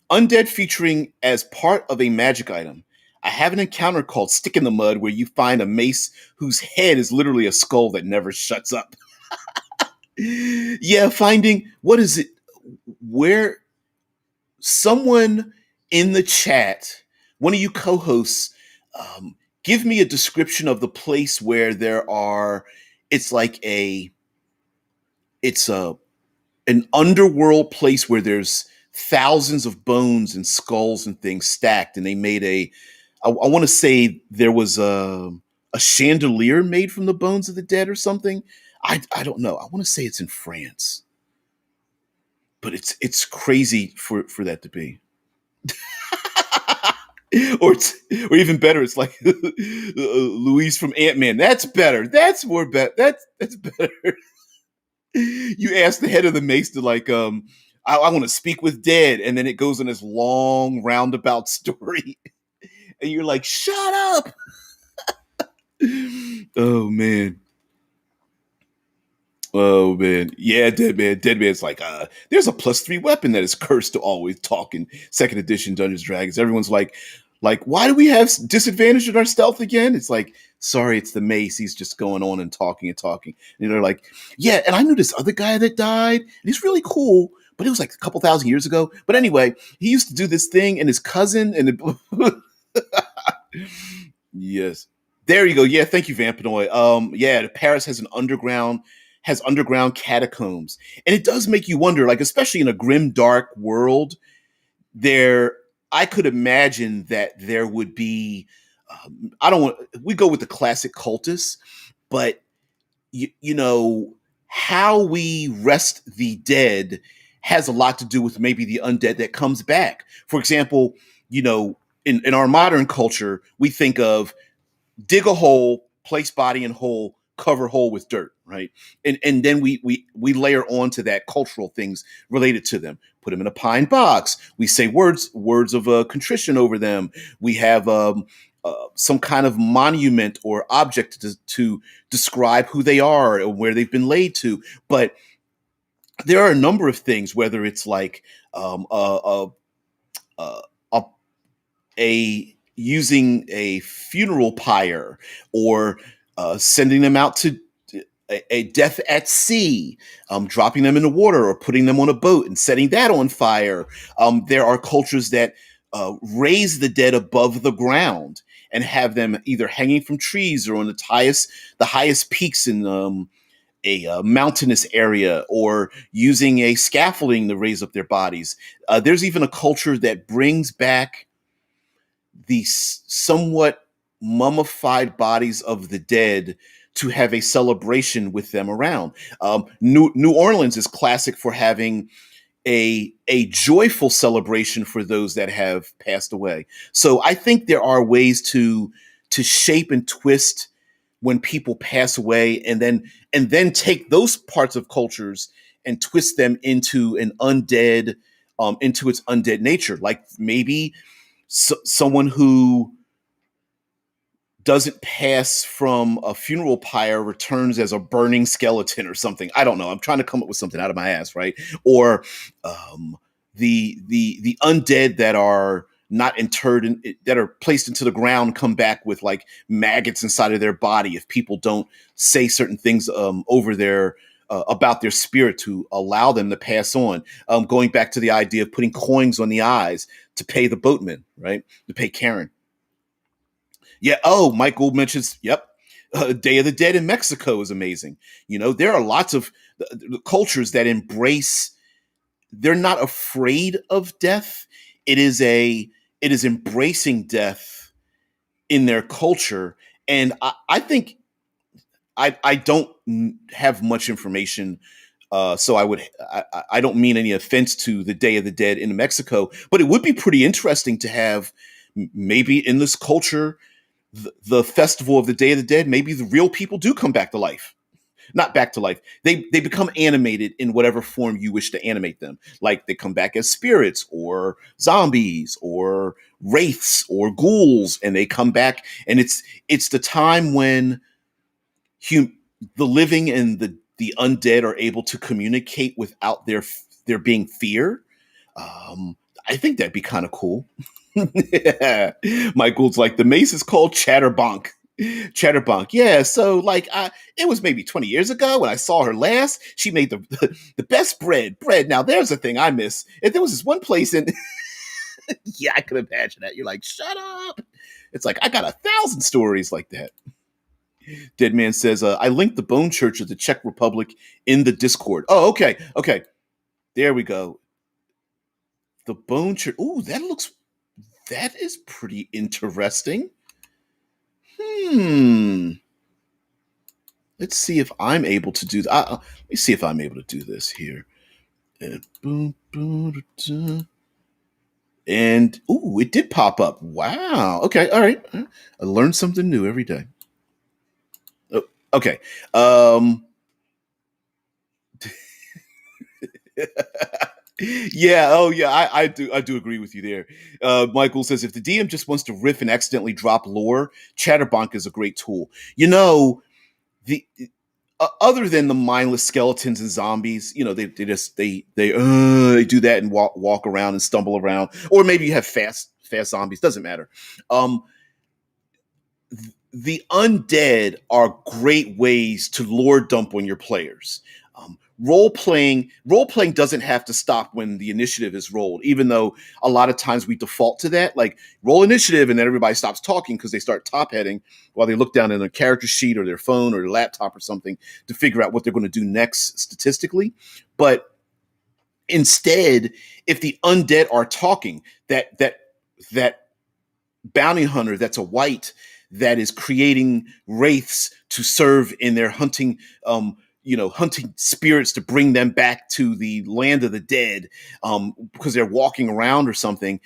S1: undead featuring as part of a magic item. I have an encounter called Stick in the Mud where you find a mace whose head is literally a skull that never shuts up. Yeah, finding what is it? Where someone in the chat, one of you co-hosts, give me a description of the place where there are. It's like it's an underworld place where there's thousands of bones and skulls and things stacked, and they made I want to say there was a chandelier made from the bones of the dead or something. I don't know. I want to say it's in France, but it's crazy for that to be. Or even better, it's like Louise from Ant-Man. That's better. That's more better. That's better. You ask the head of the mace to like, I want to speak with dead, and then it goes on this long roundabout story, and you're like, shut up. Oh man. Oh man, yeah, Dead Man. Dead Man's like, there's a +3 weapon that is cursed to always talk in second edition Dungeons and Dragons. Everyone's like, why do we have disadvantage in our stealth again? It's like, sorry, it's the mace. He's just going on and talking and talking. And they're like, yeah, and I knew this other guy that died, and he's really cool, but it was like a couple thousand years ago. But anyway, he used to do this thing, and his cousin, yes. There you go. Yeah, thank you, Vampanoy. Yeah, Paris has underground catacombs. And it does make you wonder, like, especially in a grim, dark world, there I could imagine that there would be I don't want we go with the classic cultists, but you know, how we rest the dead has a lot to do with maybe the undead that comes back. For example, in our modern culture, we think of dig a hole, place body in hole, cover hole with dirt, right? And then we layer onto that cultural things related to them. Put them in a pine box. We say words of contrition over them. We have some kind of monument or object to describe who they are or where they've been laid to. But there are a number of things, whether it's like a, a a using a funeral pyre or sending them out to a death at sea, dropping them in the water or putting them on a boat and setting that on fire. There are cultures that raise the dead above the ground and have them either hanging from trees or on the highest peaks in a mountainous area, or using a scaffolding to raise up their bodies. There's even a culture that brings back the somewhat mummified bodies of the dead to have a celebration with them around. New Orleans is classic for having a joyful celebration for those that have passed away. So I think there are ways to shape and twist when people pass away, and then take those parts of cultures and twist them into an undead, into its undead nature. Like maybe someone who doesn't pass from a funeral pyre returns as a burning skeleton or something. I don't know. I'm trying to come up with something out of my ass, right? Or the undead that are not interred that are placed into the ground come back with like maggots inside of their body if people don't say certain things over their about their spirit to allow them to pass on. Going back to the idea of putting coins on the eyes to pay the boatman, right? To pay Karen. Yeah. Oh, Mike Gould mentions. Yep. Day of the Dead in Mexico is amazing. There are lots of cultures that embrace. They're not afraid of death. It is embracing death in their culture, and I think I don't have much information. So I don't mean any offense to the Day of the Dead in Mexico, but it would be pretty interesting to have maybe in this culture the festival of the Day of the Dead. Maybe the real people do come back to life. Not back to life. They become animated in whatever form you wish to animate them. Like they come back as spirits or zombies or wraiths or ghouls, and they come back, and it's the time when hum- the living and the undead are able to communicate without there being fear. Um, I think that'd be kind of cool. Yeah. Michael's like the mace is called Chatterbonk. Chatterbonk. Yeah, so it was maybe 20 years ago when I saw her last. She made the best bread. Bread. Now there's a thing I miss. If there was this one place in yeah, I could imagine that. You're like, shut up. It's like I got 1,000 stories like that. Dead Man says, I linked the Bone Church of the Czech Republic in the Discord. Oh, okay. Okay. There we go. The Bone Church. Ooh, that is pretty interesting. Hmm. Let's see if I'm able to do that. Let me see if I'm able to do this here. And ooh, it did pop up. Wow. Okay. All right. I learned something new every day. Oh, okay. Yeah. Oh, yeah. I do. I do agree with you there. Michael says if the DM just wants to riff and accidentally drop lore, Chatterbonk is a great tool. The other than the mindless skeletons and zombies, they just they do that and walk around and stumble around, or maybe you have fast zombies. Doesn't matter. Um, the undead are great ways to lore dump on your players. Role playing doesn't have to stop when the initiative is rolled, even though a lot of times we default to that, like roll initiative and then everybody stops talking because they start top heading while they look down in their character sheet or their phone or their laptop or something to figure out what they're going to do next statistically. But instead, if the undead are talking, that bounty hunter that's a white that is creating wraiths to serve in their hunting spirits to bring them back to the land of the dead, because they're walking around or something.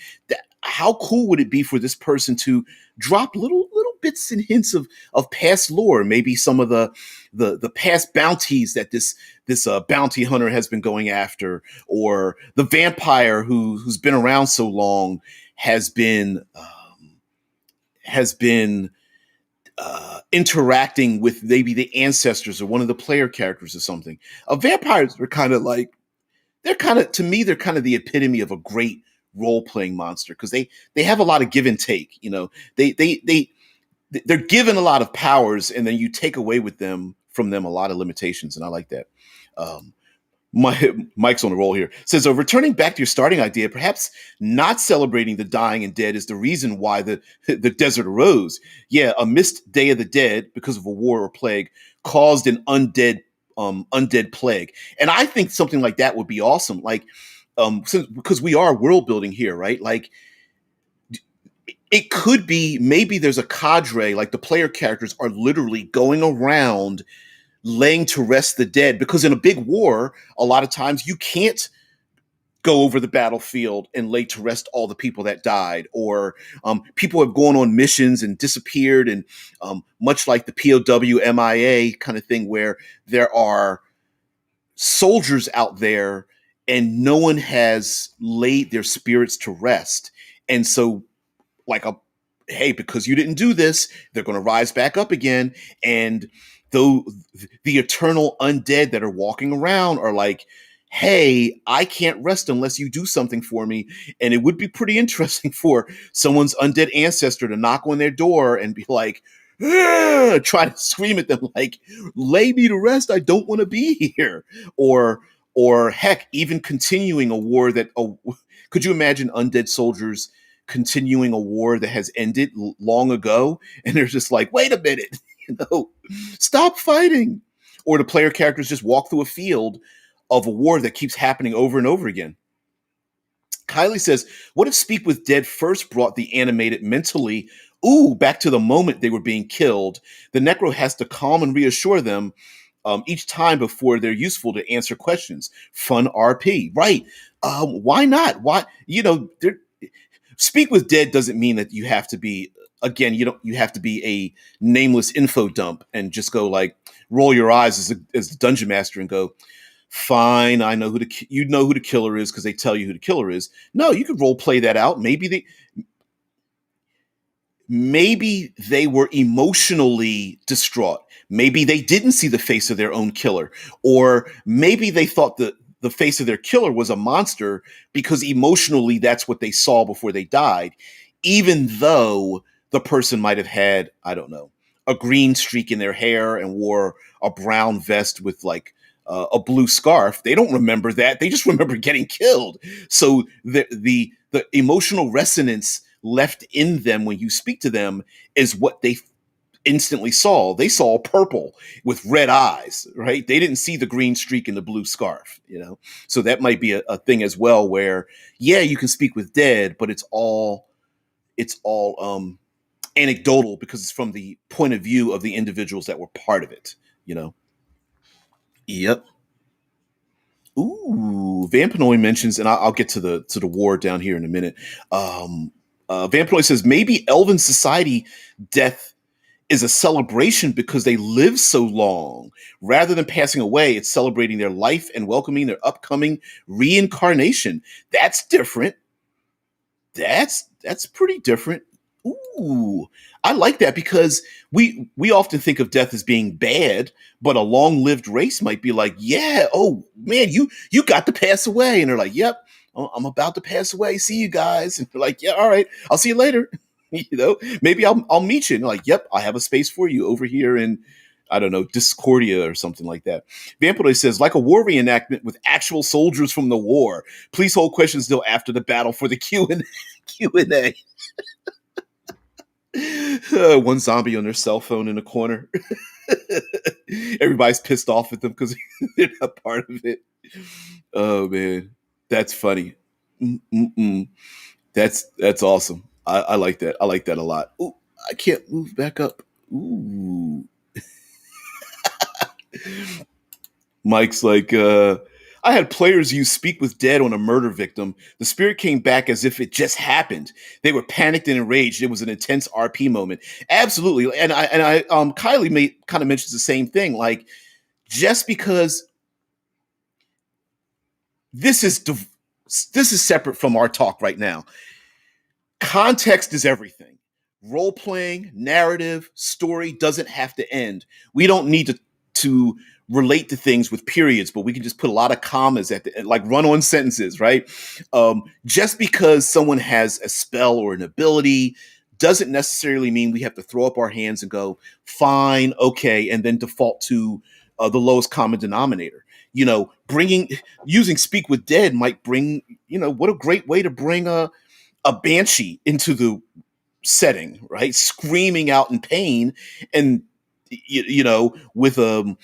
S1: How cool would it be for this person to drop little bits and hints of past lore, maybe some of the past bounties that this bounty hunter has been going after, or the vampire who's been around so long has been interacting with maybe the ancestors or one of the player characters or something. Vampires are kind of like to me they're kind of the epitome of a great role playing monster because they have a lot of give and take. They're given a lot of powers and then you take away from them a lot of limitations, and I like that. Um, Mike's on the roll here. Says, returning back to your starting idea, perhaps not celebrating the dying and dead is the reason why the desert arose. Yeah, a missed Day of the Dead because of a war or plague caused an undead plague, and I think something like that would be awesome. Like, because we are world building here, right? Like, it could be maybe there's a cadre, like the player characters are literally going around laying to rest the dead, because in a big war a lot of times you can't go over the battlefield and lay to rest all the people that died, or people have gone on missions and disappeared, and much like the POW MIA kind of thing where there are soldiers out there and no one has laid their spirits to rest, and so like hey, because you didn't do this, they're going to rise back up again. And though the eternal undead that are walking around are like, hey, I can't rest unless you do something for me. And it would be pretty interesting for someone's undead ancestor to knock on their door and be like, try to scream at them like, lay me to rest, I don't want to be here. Or heck, even continuing a war that could you imagine undead soldiers continuing a war that has ended long ago, and they're just like, wait a minute, know, stop fighting. Or the player characters just walk through a field of a war that keeps happening over and over again. Kylie says, what if Speak with Dead first brought the animated mentally, back to the moment they were being killed? The Necro has to calm and reassure them each time before they're useful to answer questions. Fun RP. Right. Why not? Why, Speak with Dead doesn't mean that you have to be, again, you have to be a nameless info dump and just go like, roll your eyes as the dungeon master and go, fine, I know you know who the killer is because they tell you who the killer is. No, you could role play that out. Maybe they were emotionally distraught. Maybe they didn't see the face of their own killer, or maybe they thought the face of their killer was a monster because emotionally that's what they saw before they died, even though the person might have had, I don't know, a green streak in their hair and wore a brown vest with like a blue scarf. They don't remember that. They just remember getting killed. So the emotional resonance left in them when you speak to them is what they instantly saw. They saw purple with red eyes, right? They didn't see the green streak and the blue scarf, So that might be a thing as well where, yeah, you can speak with dead, but it's all anecdotal because it's from the point of view of the individuals that were part of it. Yep. Ooh, Vampanoy mentions, and I'll get to the war down here in a minute. Vampanoy says maybe Elven society death is a celebration because they live so long. Rather than passing away, it's celebrating their life and welcoming their upcoming reincarnation. That's different. That's pretty different. Ooh, I like that because we often think of death as being bad, but a long-lived race might be like, yeah, oh man, you got to pass away, and they're like, yep, I'm about to pass away. See you guys, and they're like, yeah, all right, I'll see you later. Maybe I'll meet you, and they're like, yep, I have a space for you over here in, I don't know, Discordia or something like that. Vampire says, like a war reenactment with actual soldiers from the war. Please hold questions till after the battle for the Q&A. One zombie on their cell phone in a corner. Everybody's pissed off at them because they're not part of it. Oh man, that's funny. Mm-mm-mm. That's awesome. I like that. I like that a lot. Ooh, I can't move back up. Ooh. Mike's like, I had players use Speak with Dead on a murder victim. The spirit came back as if it just happened. They were panicked and enraged. It was an intense RP moment. Absolutely. And Kylie kind of mentions the same thing. Like, just because this is separate from our talk right now. Context is everything. Role playing, narrative, story doesn't have to end. We don't need to relate to things with periods, but we can just put a lot of commas at the end, like run-on sentences, right? Just because someone has a spell or an ability doesn't necessarily mean we have to throw up our hands and go, fine, okay, and then default to the lowest common denominator. Using Speak with Dead might bring, what a great way to bring a banshee into the setting, right? Screaming out in pain, and with the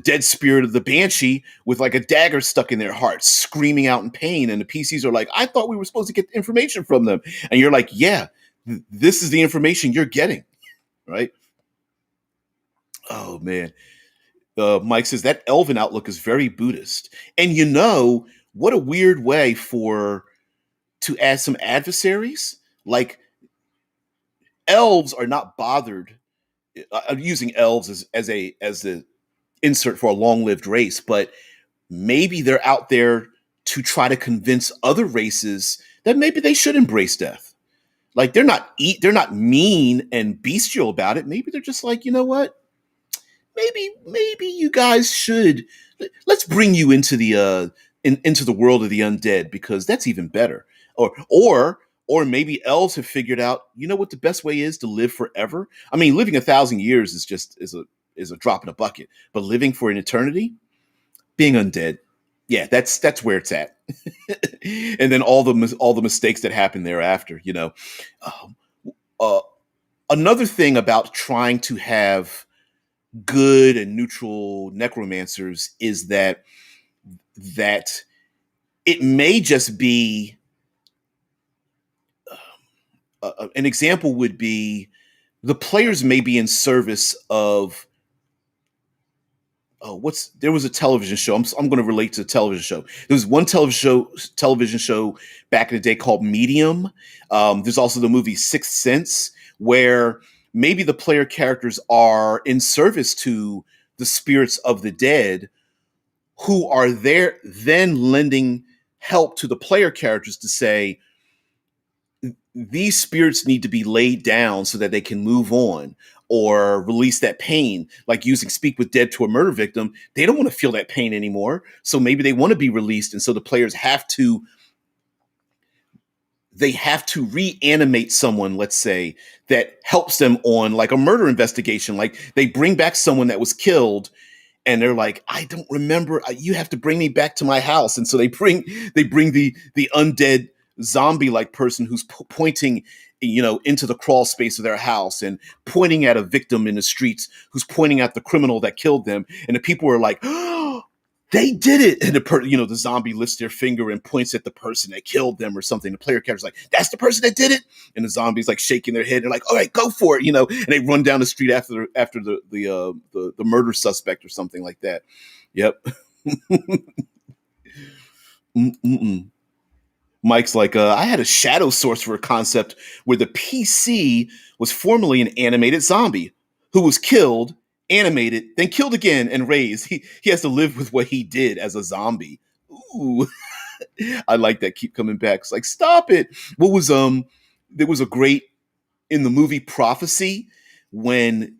S1: dead spirit of the banshee with like a dagger stuck in their heart, screaming out in pain, and the PCs are like, I thought we were supposed to get information from them, and you're like, yeah, this is the information you're getting, right? Oh man. Mike says that elven outlook is very Buddhist, and what a weird way to add some adversaries. Like, elves are not bothered. I'm using elves as the insert for a long-lived race, but maybe they're out there to try to convince other races that maybe they should embrace death. Like, they're not mean and bestial about it. Maybe they're just like, you know what? Maybe you guys should, let's bring you into into the world of the undead, because that's even better. Or maybe elves have figured out, what the best way is to live forever. I mean, living 1,000 years is a drop in a bucket, but living for an eternity, being undead, yeah, that's where it's at. And then all the mistakes that happen thereafter. Um, uh, Another thing about trying to have good and neutral necromancers is that it may just be an example would be the players may be in service of what's there was a television show. I'm going to relate to a television show. There was one television show back in the day called Medium. There's also the movie Sixth Sense, where maybe the player characters are in service to the spirits of the dead, who are there then lending help to the player characters to say, these spirits need to be laid down so that they can move on or release that pain, like using speak with dead to a murder victim. They don't want to feel that pain anymore, so maybe they want to be released, and so the players have to reanimate someone, let's say, that helps them on like a murder investigation. Like they bring back someone that was killed, and they're like, I don't remember, you have to bring me back to my house. And so they bring the undead zombie like person who's pointing, into the crawl space of their house and pointing at a victim in the streets who's pointing at the criminal that killed them. And the people are like, oh, they did it. And the zombie lifts their finger and points at the person that killed them or something. The player character's like, that's the person that did it. And the zombie's like shaking their head. They're like, all right, go for it. And they run down the street after the murder suspect or something like that. Yep. Mm-mm-mm. Mike's like, I had a shadow sorcerer concept where the PC was formerly an animated zombie who was killed, animated, then killed again and raised. He has to live with what he did as a zombie. Ooh, I like that. Keep coming back. It's like, stop it. What was There was a great in the movie Prophecy when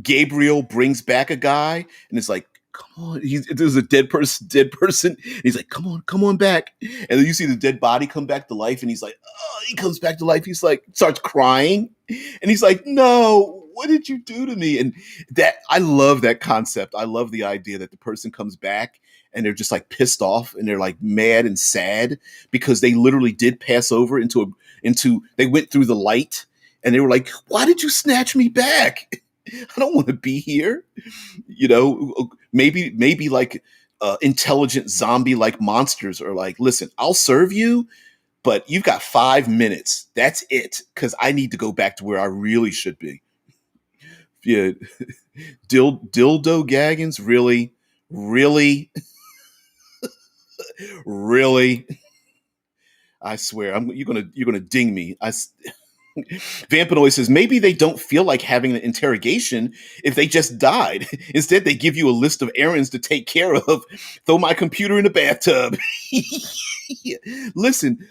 S1: Gabriel brings back a guy and it's like, come on, there's a dead person. And he's like, come on back. And then you see the dead body come back to life, and he's like, oh, he comes back to life. He's like, starts crying, and he's like, no, what did you do to me? And that, I love that concept. I love the idea that the person comes back and they're just like pissed off and they're like mad and sad because they literally did pass over they went through the light and they were like, why did you snatch me back? I don't want to be here. Maybe like intelligent zombie like monsters are like, listen, I'll serve you, but you've got 5 minutes. That's it, because I need to go back to where I really should be. Yeah, dildo gaggins, really, really, really. I swear, you're gonna ding me. Vampanoid says maybe they don't feel like having an interrogation if they just died. Instead, they give you a list of errands to take care of. Throw my computer in the bathtub. Listen,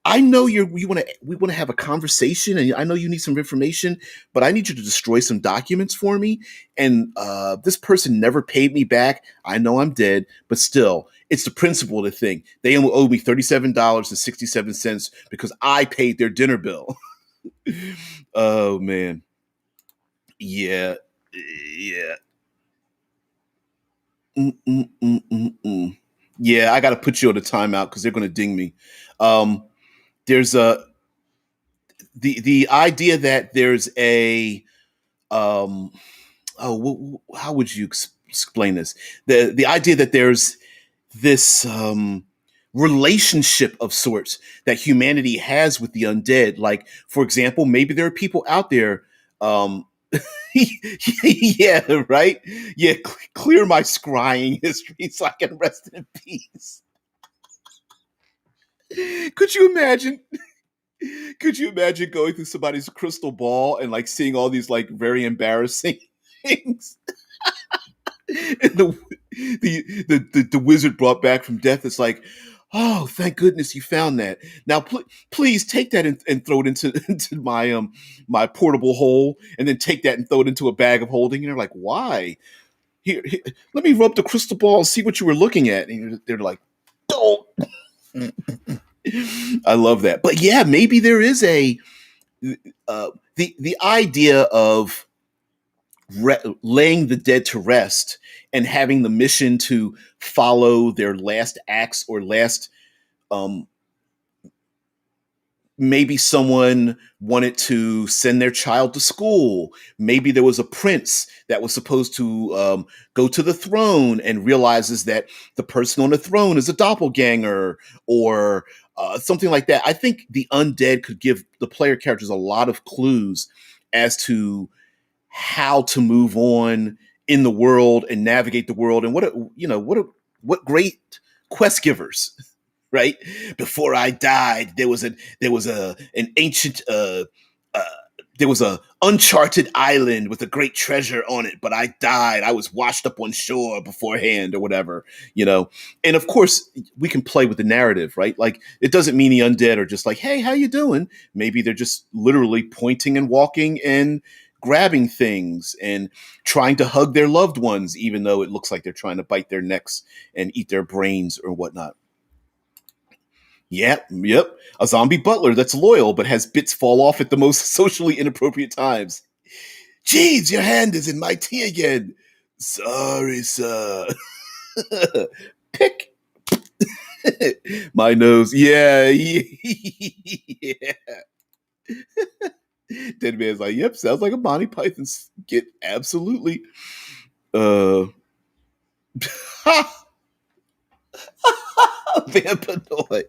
S1: I know we want to have a conversation, and I know you need some information, but I need you to destroy some documents for me. And this person never paid me back. I know I'm dead, but still, it's the principle of the thing. They owe me $37.67 because I paid their dinner bill. Oh man, yeah, yeah. Mm-mm-mm-mm-mm. Yeah, I got to put you on a timeout because they're going to ding me. Um, there's a the idea that there's a um how would you explain this, the idea that there's this relationship of sorts that humanity has with the undead. Like, for example, maybe there are people out there, um yeah, right, yeah, clear my scrying history so I can rest in peace. Could you imagine? Could you imagine going through somebody's crystal ball and like seeing all these like very embarrassing things? And the wizard brought back from death. It's like, oh, thank goodness you found that. Now, please take that and throw it into my portable hole, and then take that and throw it into a bag of holding. And they're like, why? Here, let me rub the crystal ball and see what you were looking at. And they're like, don't. I love that. But yeah, maybe there is the idea of laying the dead to rest and having the mission to follow their last acts or last um, maybe someone wanted to send their child to school. Maybe there was a prince that was supposed to go to the throne and realizes that the person on the throne is a doppelganger, or something like that. I think the undead could give the player characters a lot of clues as to how to move on in the world and navigate the world, and what great quest givers, right? Before I died, there was a an ancient uh there was a uncharted island with a great treasure on it, but I died. I was washed up on shore beforehand or whatever, you know. And of course, we can play with the narrative, right? Like, it doesn't mean the undead are just like, "Hey, how you doing?" Maybe they're just literally pointing and walking and grabbing things and trying to hug their loved ones, even though it looks like they're trying to bite their necks and eat their brains or whatnot. Yep. A zombie butler that's loyal but has bits fall off at the most socially inappropriate times. Jeeves, your hand is in my tea again. Sorry, sir. Pick my nose. Yeah. Dead man's like, yep, sounds like a Monty Python skit. Absolutely. Uh Vampanoid.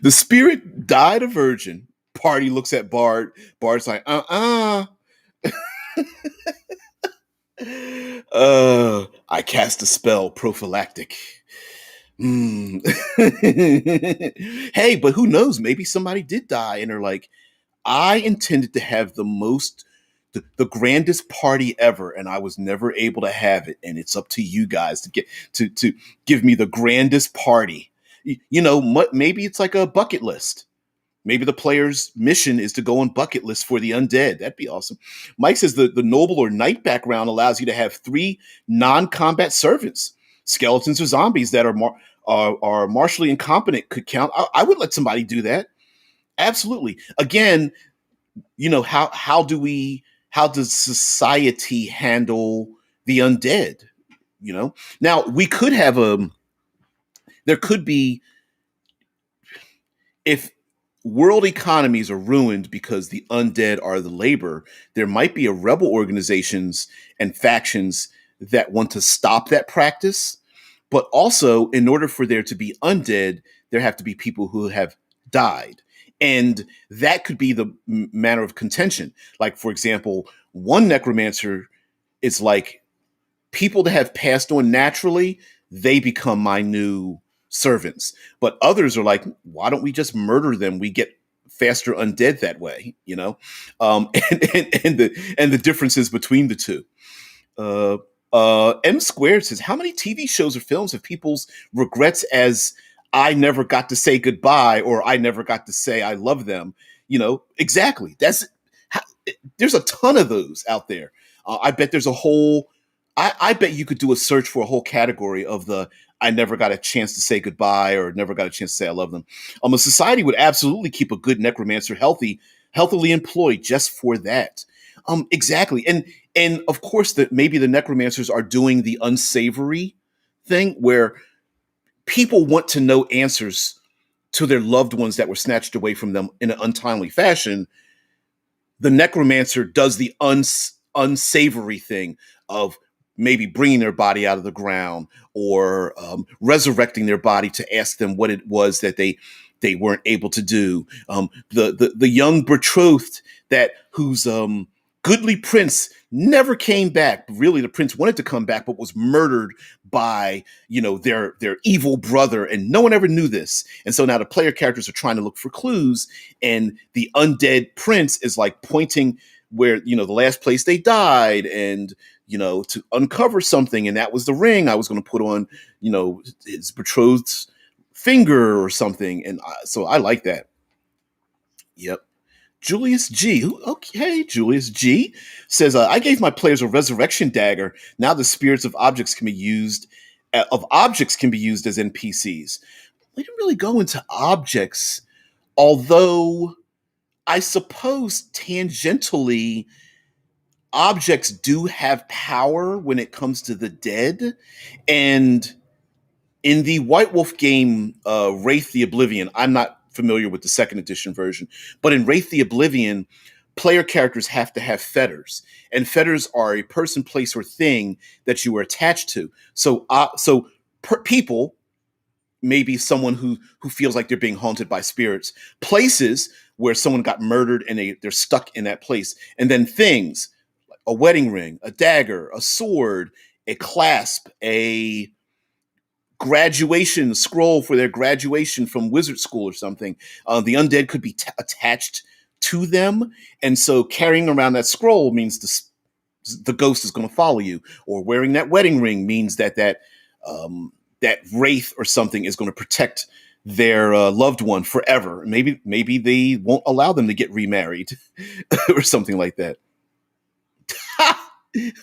S1: The spirit died a virgin. Party looks at Bard. Bard's like, I cast a spell prophylactic. Mm. Hey, but who knows? Maybe somebody did die and they're like, I intended to have the grandest party ever, and I was never able to have it. And it's up to you guys to get to give me the grandest party. Maybe it's like a bucket list. Maybe the player's mission is to go on bucket list for the undead. That'd be awesome. Mike says the noble or knight background allows you to have 3 non-combat servants. Skeletons or zombies that are martially incompetent could count. I would let somebody do that. Absolutely. Again, how does society handle the undead? Now we could have there could be, if world economies are ruined because the undead are the labor, there might be a rebel organizations and factions that want to stop that practice. But also, in order for there to be undead, there have to be people who have died. And that could be the matter of contention. Like, for example, one necromancer is like, people that have passed on naturally, they become my new servants. But others are like, why don't we just murder them? We get faster undead that way, and the differences between the two. Uh, M Squared says, how many TV shows or films have people's regrets as I never got to say goodbye or I never got to say I love them? Exactly. There's a ton of those out there. I bet there's a whole. I bet you could do a search for a whole category of the I never got a chance to say goodbye or never got a chance to say I love them. A society would absolutely keep a good necromancer healthily employed just for that. Exactly. And of course that maybe the necromancers are doing the unsavory thing where people want to know answers to their loved ones that were snatched away from them in an untimely fashion. The necromancer does the unsavory thing of maybe bringing their body out of the ground or resurrecting their body to ask them what it was that they weren't able to do. The young betrothed whose goodly prince never came back. Really, the prince wanted to come back, but was murdered by their evil brother, and no one ever knew this. And so now the player characters are trying to look for clues, and the undead prince is like pointing where the last place they died, and to uncover something, and that was the ring I was going to put on his betrothed's finger or something. And so I like that. Yep. Julius G. Okay, Julius G. says, I gave my players a resurrection dagger. Now the spirits of objects can be used as NPCs. We didn't really go into objects, although I suppose tangentially objects do have power when it comes to the dead. And in the White Wolf game, Wraith the Oblivion, I'm not familiar with the second edition version. But in Wraith the Oblivion, player characters have to have fetters, and fetters are a person, place, or thing that you are attached to. People, maybe someone who feels like they're being haunted by spirits, places where someone got murdered and they're stuck in that place, and then things, a wedding ring, a dagger, a sword, a clasp, a graduation scroll for their graduation from wizard school or something. The undead could be attached to them, and so carrying around that scroll means the ghost is going to follow you, or wearing that wedding ring means that wraith or something is going to protect their loved one forever. Maybe they won't allow them to get remarried or something like that.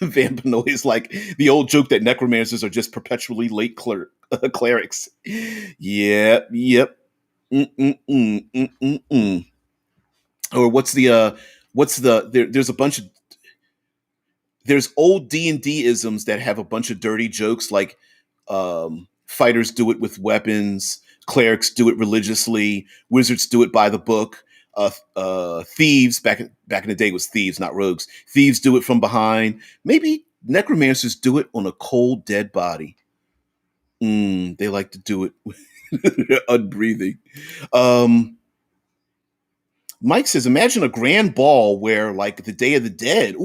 S1: Vampanoid is like the old joke that necromancers are just perpetually late clerics. Yep. Or there's a bunch of there's old D&D isms that have a bunch of dirty jokes, like fighters do it with weapons, clerics do it religiously, wizards do it by the book. Thieves, back in the day, was thieves, not rogues. Thieves do it from behind. Maybe necromancers do it on a cold, dead body. They like to do it unbreathing. Mike says, imagine a grand ball where, like the Day of the Dead,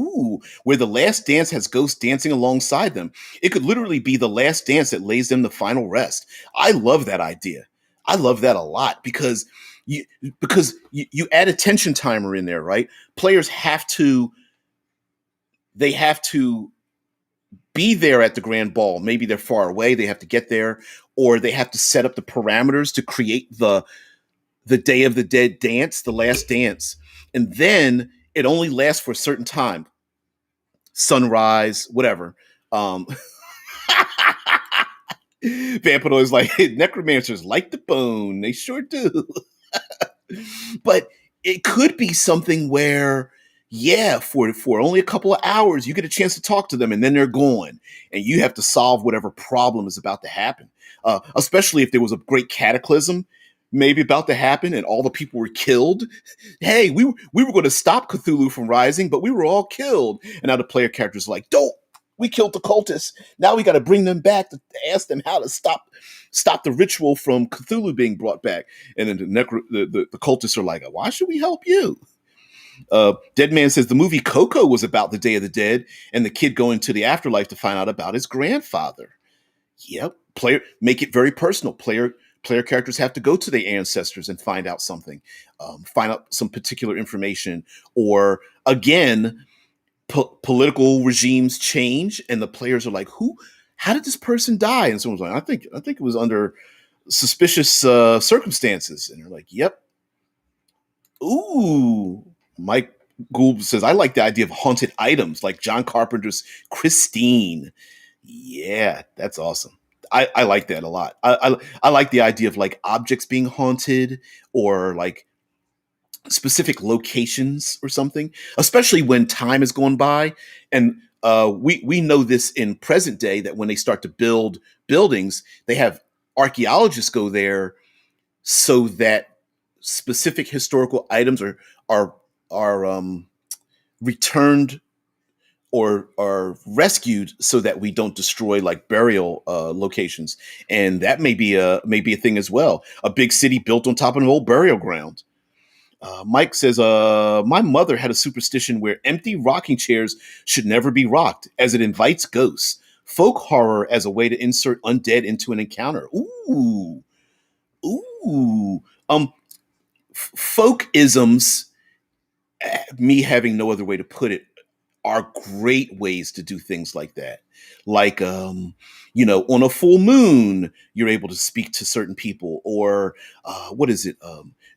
S1: where the last dance has ghosts dancing alongside them. It could literally be the last dance that lays them to final rest. I love that idea. I love that a lot because you add a tension timer in there, right? Players have to be there at the grand ball. Maybe they're far away, they have to get there, or they have to set up the parameters to create the Day of the Dead dance, the last dance. And then it only lasts for a certain time. Sunrise, whatever. Vampano is like, necromancers like the bone. They sure do. But it could be something where, for only a couple of hours, you get a chance to talk to them and then they're gone. And you have to solve whatever problem is about to happen. Especially if there was a great cataclysm maybe about to happen and all the people were killed. Hey, we were going to stop Cthulhu from rising, but we were all killed. And now the player characters are like, don't, we killed the cultists. Now we got to bring them back to ask them how to stop the ritual from Cthulhu being brought back. And then the cultists are like, why should we help you? Dead Man says the movie Coco was about the Day of the Dead and the kid going to the afterlife to find out about his grandfather. Yep. Make it very personal. Player characters have to go to their ancestors and find out something, find out some particular information, or again, political regimes change and the players are like, how did this person die? And someone's like, I think it was under suspicious circumstances. And they're like, yep. Ooh, Mike Gould says, I like the idea of haunted items like John Carpenter's Christine. Yeah, that's awesome. I like that a lot. I like the idea of like objects being haunted or like specific locations or something, especially when time has gone by. And we know this in present day that when they start to build buildings, they have archaeologists go there so that specific historical items are returned or are rescued so that we don't destroy like burial locations. And that may be a thing as well. A big city built on top of an old burial ground. Mike says, my mother had a superstition where empty rocking chairs should never be rocked as it invites ghosts. Folk horror as a way to insert undead into an encounter. Ooh. Folk isms, me having no other way to put it, are great ways to do things like that. Like, on a full moon, you're able to speak to certain people, or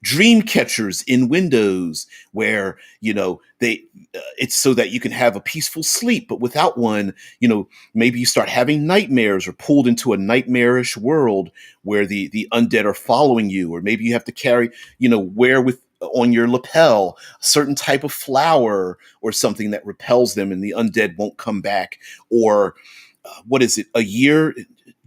S1: dream catchers in windows where, it's so that you can have a peaceful sleep, but without one, maybe you start having nightmares or pulled into a nightmarish world where the undead are following you, or maybe you have to carry, wear on your lapel a certain type of flower or something that repels them and the undead won't come back. Or a year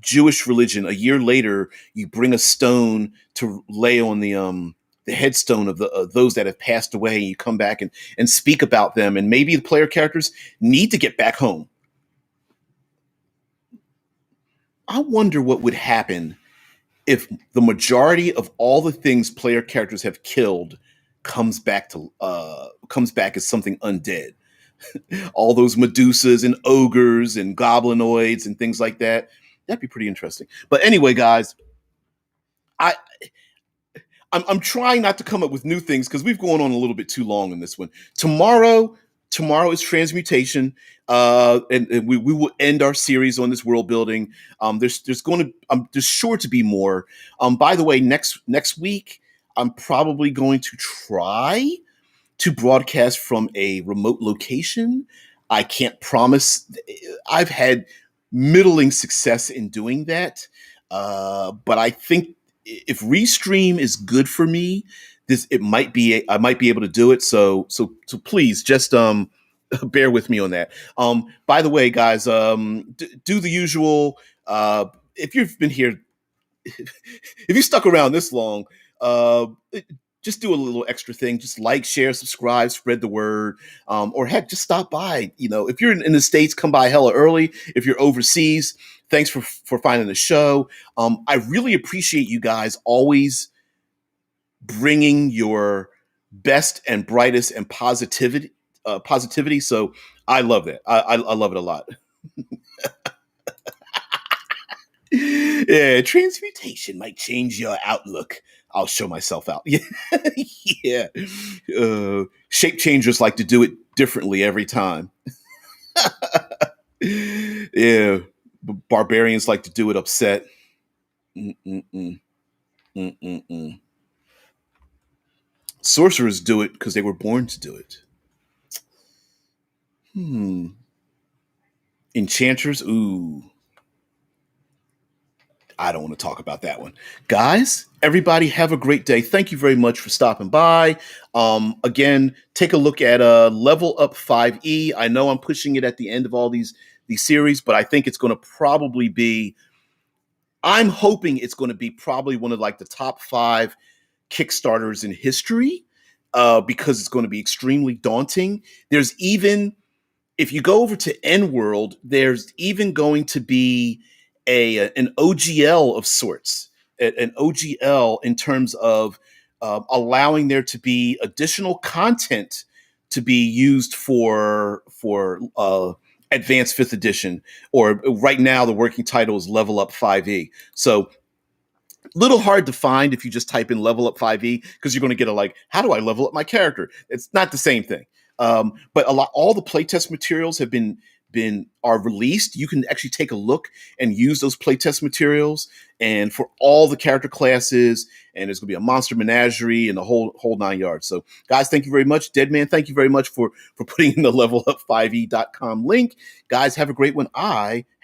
S1: Jewish religion, a year later, you bring a stone to lay on the headstone of those that have passed away, and you come back and speak about them, and maybe the player characters need to get back home. I wonder what would happen if the majority of all the things player characters have killed comes back as something undead. All those Medusas and ogres and goblinoids and things like that. That'd be pretty interesting. But anyway, guys, I I'm trying not to come up with new things because we've gone on a little bit too long in this one. Tomorrow is transmutation, and we will end our series on this world building. There's sure to be more. By the way, next week I'm probably going to try to broadcast from a remote location. I can't promise. I've had middling success in doing that, but I think if Restream is good for me, I might be able to do it. So please just bear with me on that. By the way, guys, do the usual. If you've been here, if you stuck around this long, uh, just do a little extra thing. Just like, share, subscribe, spread the word, or heck, just stop by. If you're in the States, come by hella early. If you're overseas, thanks for finding the show. I really appreciate you guys always bringing your best and brightest and positivity. So I love that. I love it a lot. Yeah, transmutation might change your outlook. I'll show myself out. Yeah, yeah. Shape changers like to do it differently every time. Yeah, barbarians like to do it upset. Mm-mm-mm. Mm-mm-mm. Sorcerers do it because they were born to do it. Enchanters, ooh. I don't want to talk about that one. Guys, everybody have a great day. Thank you very much for stopping by. Again, take a look at Level Up 5e. I know I'm pushing it at the end of all these series, but I think it's going to probably be, I'm hoping it's going to be probably one of like the top 5 Kickstarters in history, because it's going to be extremely daunting. There's even, if you go over to N World, there's even going to be an OGL of sorts, an OGL in terms of allowing there to be additional content to be used for advanced 5th edition, or right now the working title is Level Up 5e. So little hard to find if you just type in Level Up 5e, because you're going to get a like, how do I level up my character? It's not the same thing. But all the playtest materials are released. You can actually take a look and use those playtest materials, and for all the character classes, and there's going to be a monster menagerie and the whole 9 yards. So guys, thank you very much. Deadman, thank you very much for putting in the levelup5e.com link. Guys, have a great one. I have